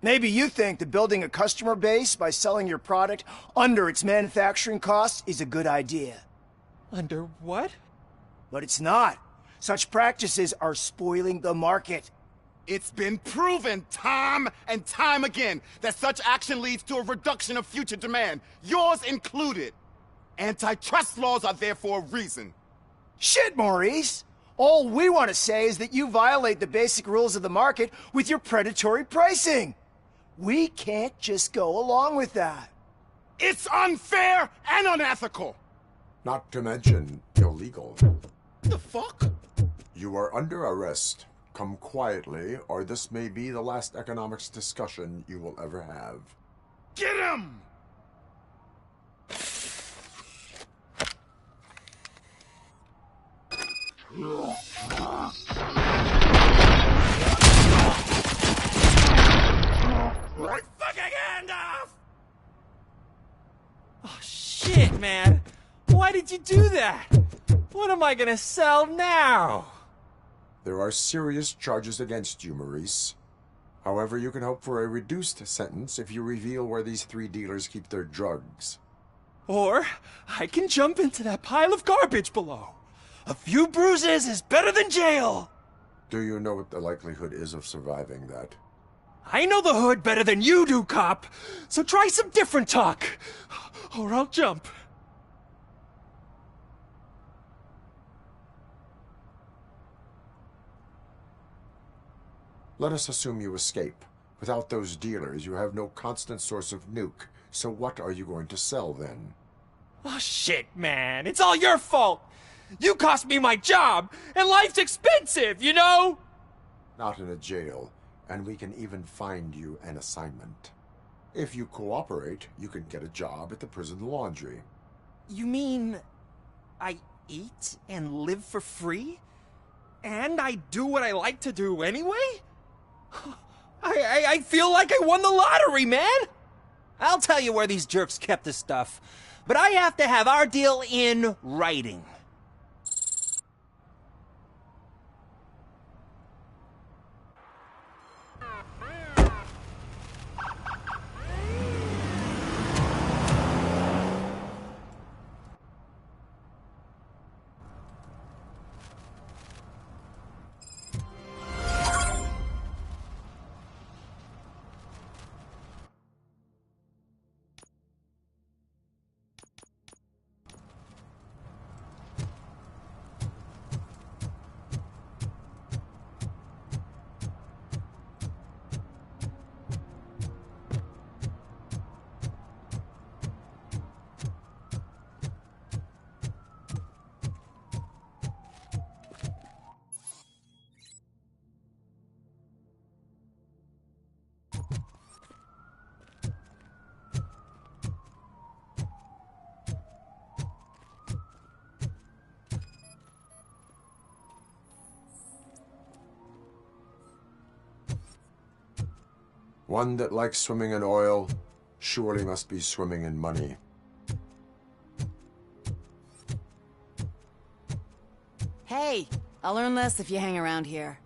Maybe you think that building a customer base by selling your product under its manufacturing costs is a good idea. Under what? But it's not. Such practices are spoiling the market. It's been proven time and time again that such action leads to a reduction of future demand, yours included. Antitrust laws are there for a reason. Shit, Maurice! All we want to say is that you violate the basic rules of the market with your predatory pricing. We can't just go along with that. It's unfair and unethical! Not to mention illegal. The fuck? You are under arrest. Come quietly, or this may be the last economics discussion you will ever have. Get him! man. Why did you do that? What am I gonna sell now? There are serious charges against you, Maurice. However, you can hope for a reduced sentence if you reveal where these 3 dealers keep their drugs. Or I can jump into that pile of garbage below. A few bruises is better than jail. Do you know what the likelihood is of surviving that? I know the hood better than you do, cop. So try some different talk, or I'll jump. Let us assume you escape. Without those dealers, you have no constant source of nuke. So what are you going to sell then? Oh shit, man. It's all your fault. You cost me my job, and life's expensive, you know? Not in a jail, and we can even find you an assignment. If you cooperate, you can get a job at the prison laundry. You mean I eat and live for free? And I do what I like to do anyway? I feel like I won the lottery, man! I'll tell you where these jerks kept the stuff, but I have to have our deal in writing. One that likes swimming in oil surely must be swimming in money. Hey, I'll earn less if you hang around here.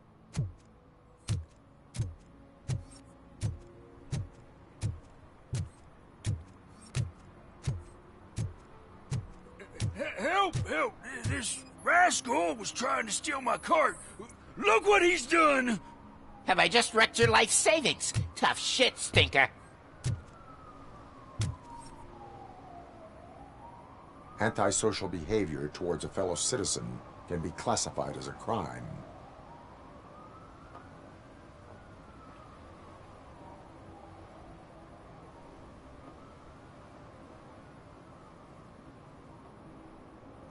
Help! Help! This rascal was trying to steal my cart. Look what he's done! Have I just wrecked your life savings? Tough shit, stinker. Antisocial behavior towards a fellow citizen can be classified as a crime.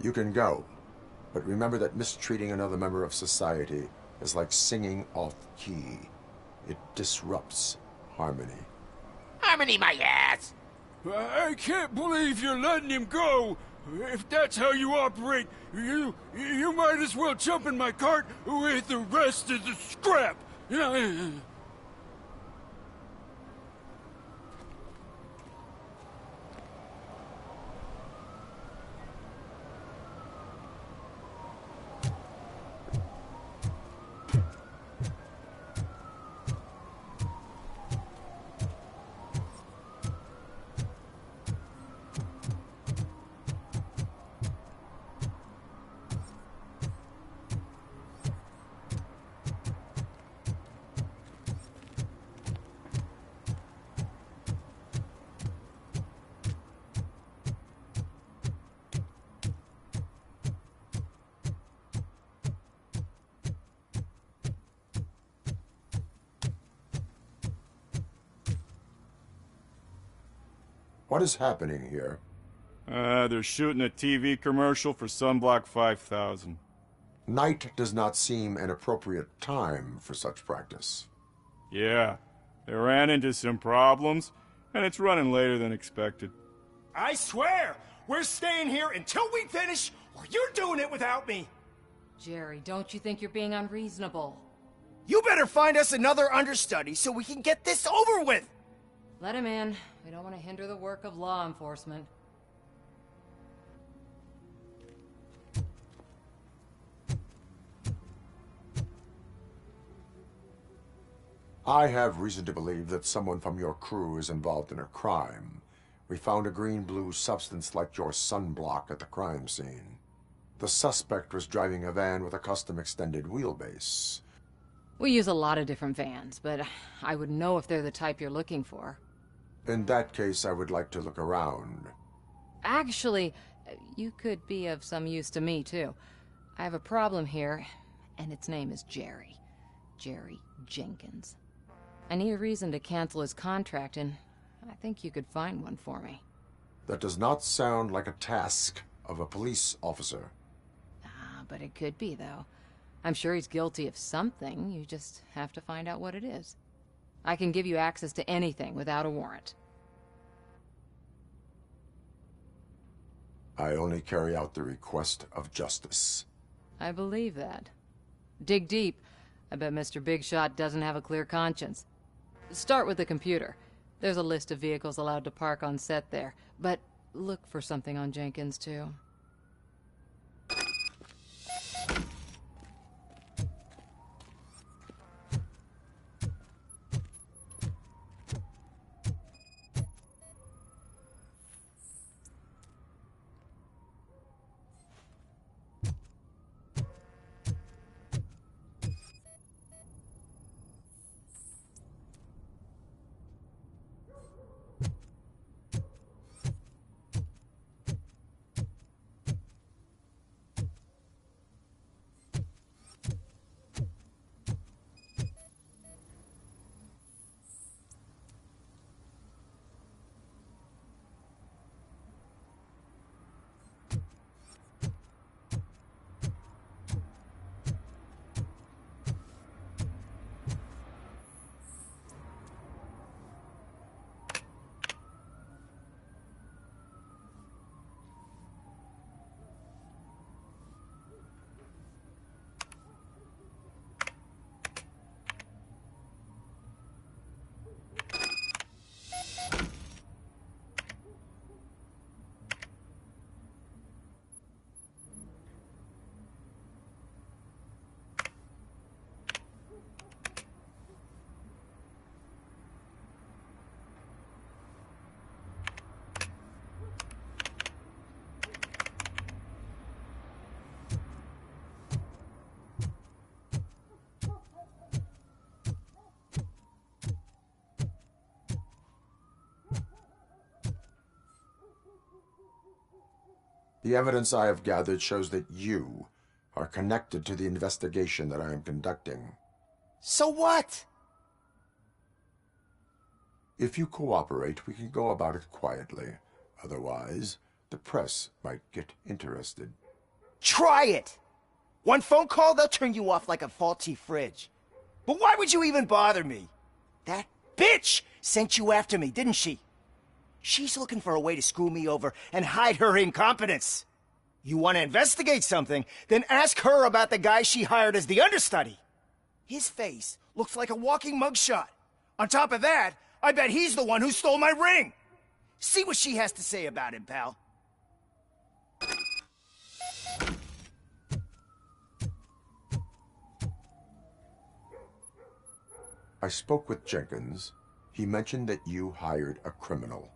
You can go, but remember that mistreating another member of society is like singing off key. It disrupts harmony. Harmony my ass! I can't believe you're letting him go. If that's how you operate, you might as well jump in my cart with the rest of the scrap. What is happening here? They're shooting a TV commercial for Sunblock 5000. Night does not seem an appropriate time for such practice. Yeah, they ran into some problems, and it's running later than expected. I swear, we're staying here until we finish, or you're doing it without me. Jerry, don't you think you're being unreasonable? You better find us another understudy so we can get this over with. Let him in. We don't want to hinder the work of law enforcement. I have reason to believe that someone from your crew is involved in a crime. We found a green-blue substance like your sunblock at the crime scene. The suspect was driving a van with a custom extended wheelbase. We use a lot of different vans, but I wouldn't know if they're the type you're looking for. In that case, I would like to look around. Actually, you could be of some use to me, too. I have a problem here, and its name is Jerry. Jerry Jenkins. I need a reason to cancel his contract, and I think you could find one for me. That does not sound like a task of a police officer. But it could be, though. I'm sure he's guilty of something. You just have to find out what it is. I can give you access to anything without a warrant. I only carry out the request of justice. I believe that. Dig deep. I bet Mr. Big Shot doesn't have a clear conscience. Start with the computer. There's a list of vehicles allowed to park on set there, but look for something on Jenkins, too. The evidence I have gathered shows that you are connected to the investigation that I am conducting. So what? If you cooperate, we can go about it quietly. Otherwise, the press might get interested. Try it! One phone call, they'll turn you off like a faulty fridge. But why would you even bother me? That bitch sent you after me, didn't she? She's looking for a way to screw me over and hide her incompetence. You want to investigate something, then ask her about the guy she hired as the understudy. His face looks like a walking mugshot. On top of that, I bet he's the one who stole my ring. See what she has to say about him, pal. I spoke with Jenkins. He mentioned that you hired a criminal.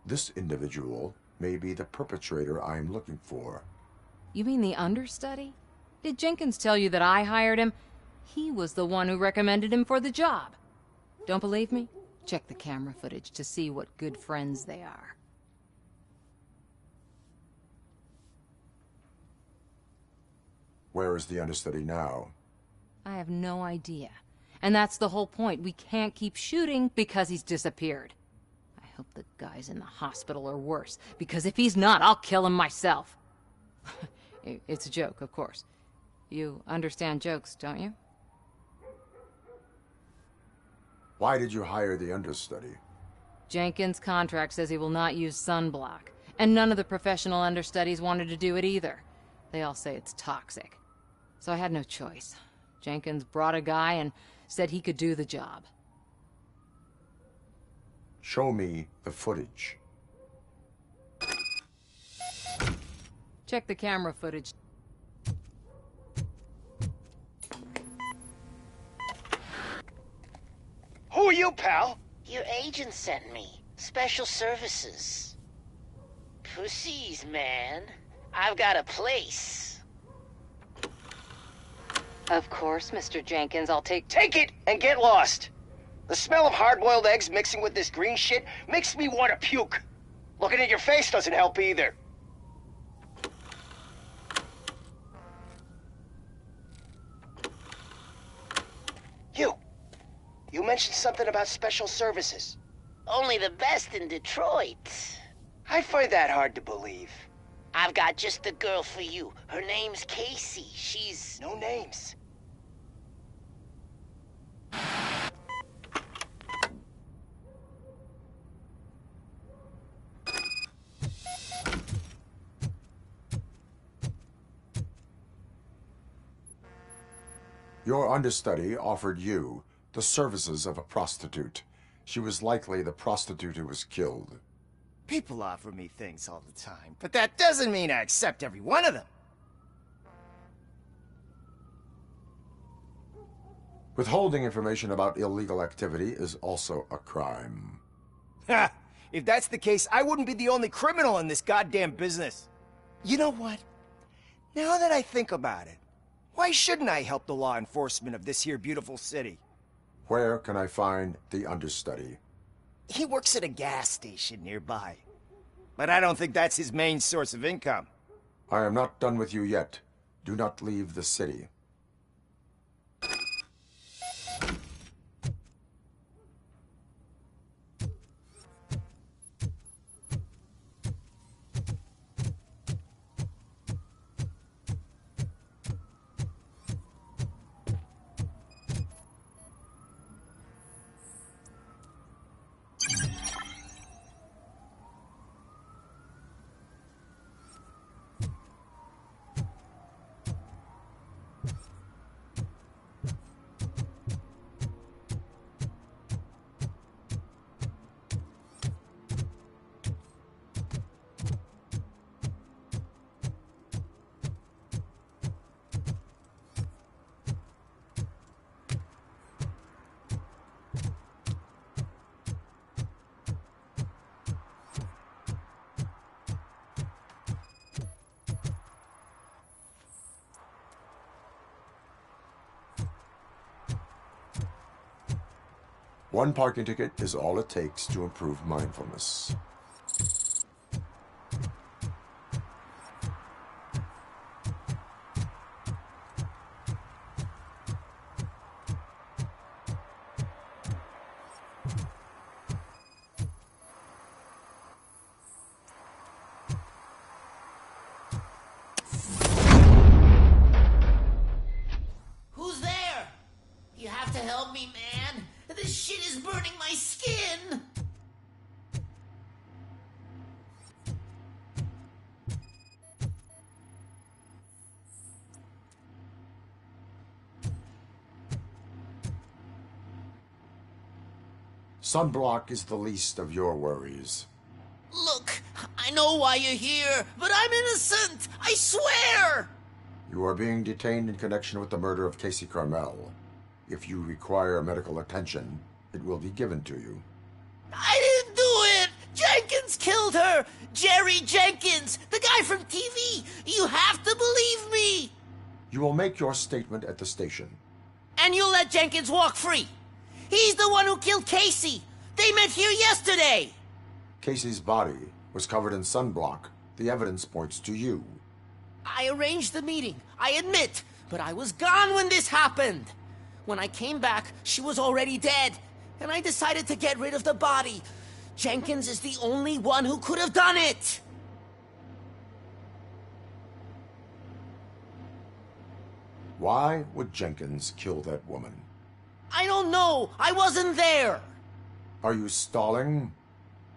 This individual may be the perpetrator I am looking for. You mean the understudy? Did Jenkins tell you that I hired him? He was the one who recommended him for the job. Don't believe me? Check the camera footage to see what good friends they are. Where is the understudy now? I have no idea. And that's the whole point. We can't keep shooting because he's disappeared. I hope the guy's in the hospital or worse, because if he's not, I'll kill him myself. It's a joke, of course. You understand jokes, don't you? Why did you hire the understudy? Jenkins' contract says he will not use sunblock, and none of the professional understudies wanted to do it either. They all say it's toxic. So I had no choice. Jenkins brought a guy and said he could do the job. Show me the footage. Check the camera footage. you, pal? Your agent sent me. Special services. Pussies, man. I've got a place. Of course, Mr. Jenkins, I'll take... Take it and get lost. The smell of hard-boiled eggs mixing with this green shit makes me want to puke. Looking at your face doesn't help either. You mentioned something about special services. Only the best in Detroit. I find that hard to believe. I've got just the girl for you. Her name's Casey. She's... No names. Your understudy offered you the services of a prostitute. She was likely the prostitute who was killed. People offer me things all the time, but that doesn't mean I accept every one of them. Withholding information about illegal activity is also a crime. Ha! If that's the case, I wouldn't be the only criminal in this goddamn business. You know what? Now that I think about it, why shouldn't I help the law enforcement of this here beautiful city? Where can I find the understudy? He works at a gas station nearby. But I don't think that's his main source of income. I am not done with you yet. Do not leave the city. One parking ticket is all it takes to improve mindfulness. Who's there? You have to help me, man. This shit is burning my skin! Sunblock is the least of your worries. Look, I know why you're here, but I'm innocent! I swear! You are being detained in connection with the murder of Casey Carmel. If you require medical attention, it will be given to you. I didn't do it! Jenkins killed her! Jerry Jenkins! The guy from TV! You have to believe me! You will make your statement at the station. And you'll let Jenkins walk free! He's the one who killed Casey! They met here yesterday! Casey's body was covered in sunblock. The evidence points to you. I arranged the meeting, I admit, but I was gone when this happened. When I came back, she was already dead, and I decided to get rid of the body. Jenkins is the only one who could have done it! Why would Jenkins kill that woman? I don't know! I wasn't there! Are you stalling?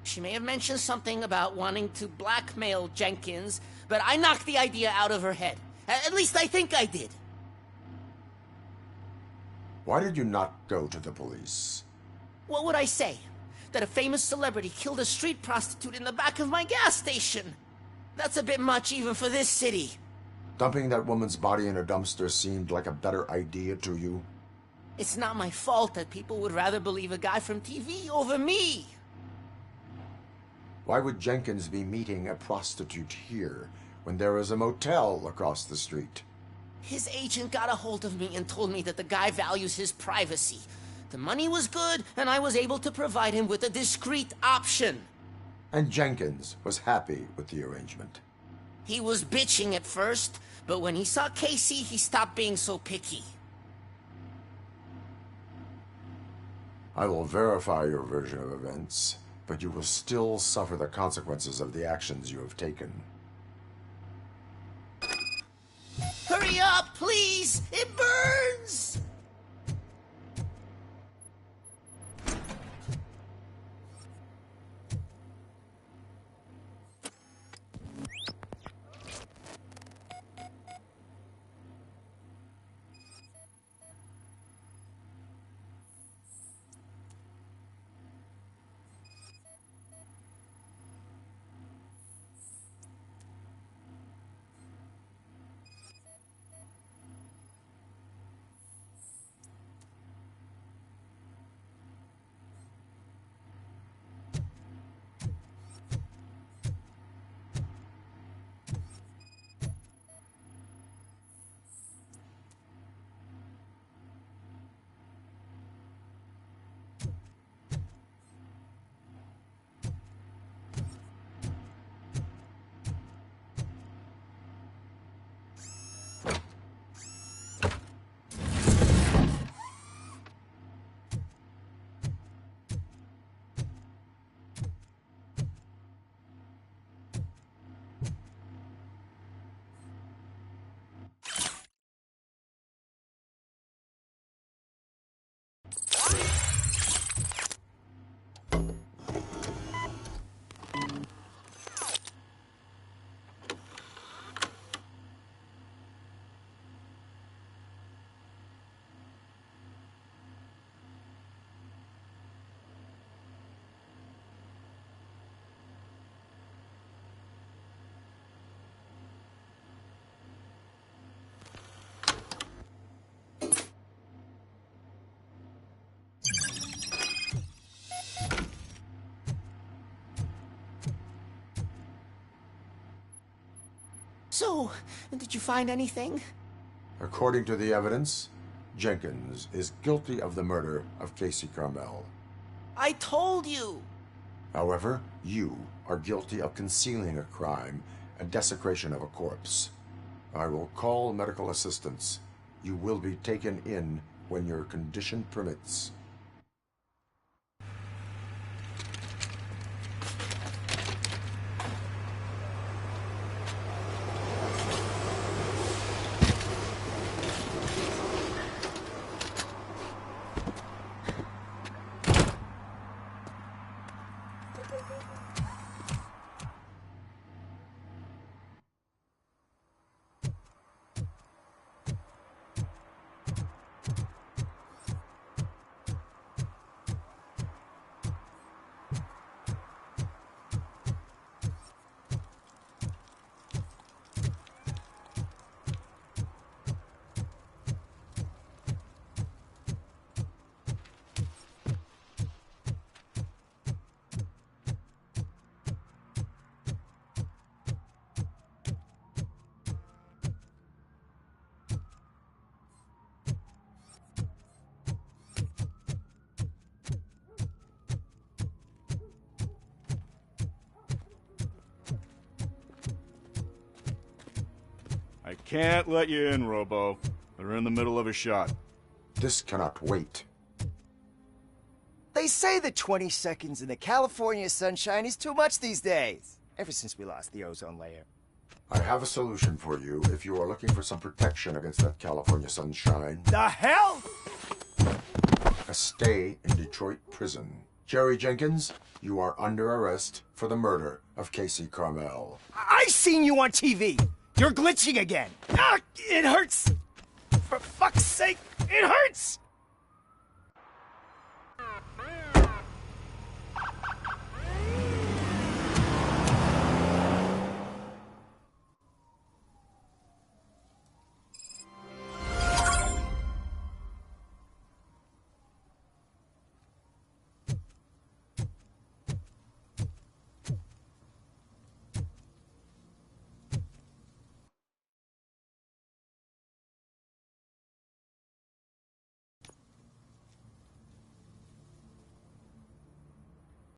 She may have mentioned something about wanting to blackmail Jenkins, but I knocked the idea out of her head. At least I think I did. Why did you not go to the police? What would I say? That a famous celebrity killed a street prostitute in the back of my gas station? That's a bit much even for this city. Dumping that woman's body in a dumpster seemed like a better idea to you? It's not my fault that people would rather believe a guy from TV over me. Why would Jenkins be meeting a prostitute here when there is a motel across the street? His agent got a hold of me and told me that the guy values his privacy. The money was good, and I was able to provide him with a discreet option. And Jenkins was happy with the arrangement. He was bitching at first, but when he saw Casey, he stopped being so picky. I will verify your version of events, but you will still suffer the consequences of the actions you have taken. Hurry up, please! It burns! So, did you find anything? According to the evidence, Jenkins is guilty of the murder of Casey Carmel. I told you! However, you are guilty of concealing a crime and desecration of a corpse. I will call medical assistance. You will be taken in when your condition permits. I can't let you in, Robo. They're in the middle of a shot. This cannot wait. They say that 20 seconds in the California sunshine is too much these days. Ever since we lost the ozone layer. I have a solution for you if you are looking for some protection against that California sunshine. The hell? A stay in Detroit prison. Jerry Jenkins, you are under arrest for the murder of Casey Carmel. I seen you on TV. You're glitching again. Ah, it hurts. For fuck's sake, it hurts.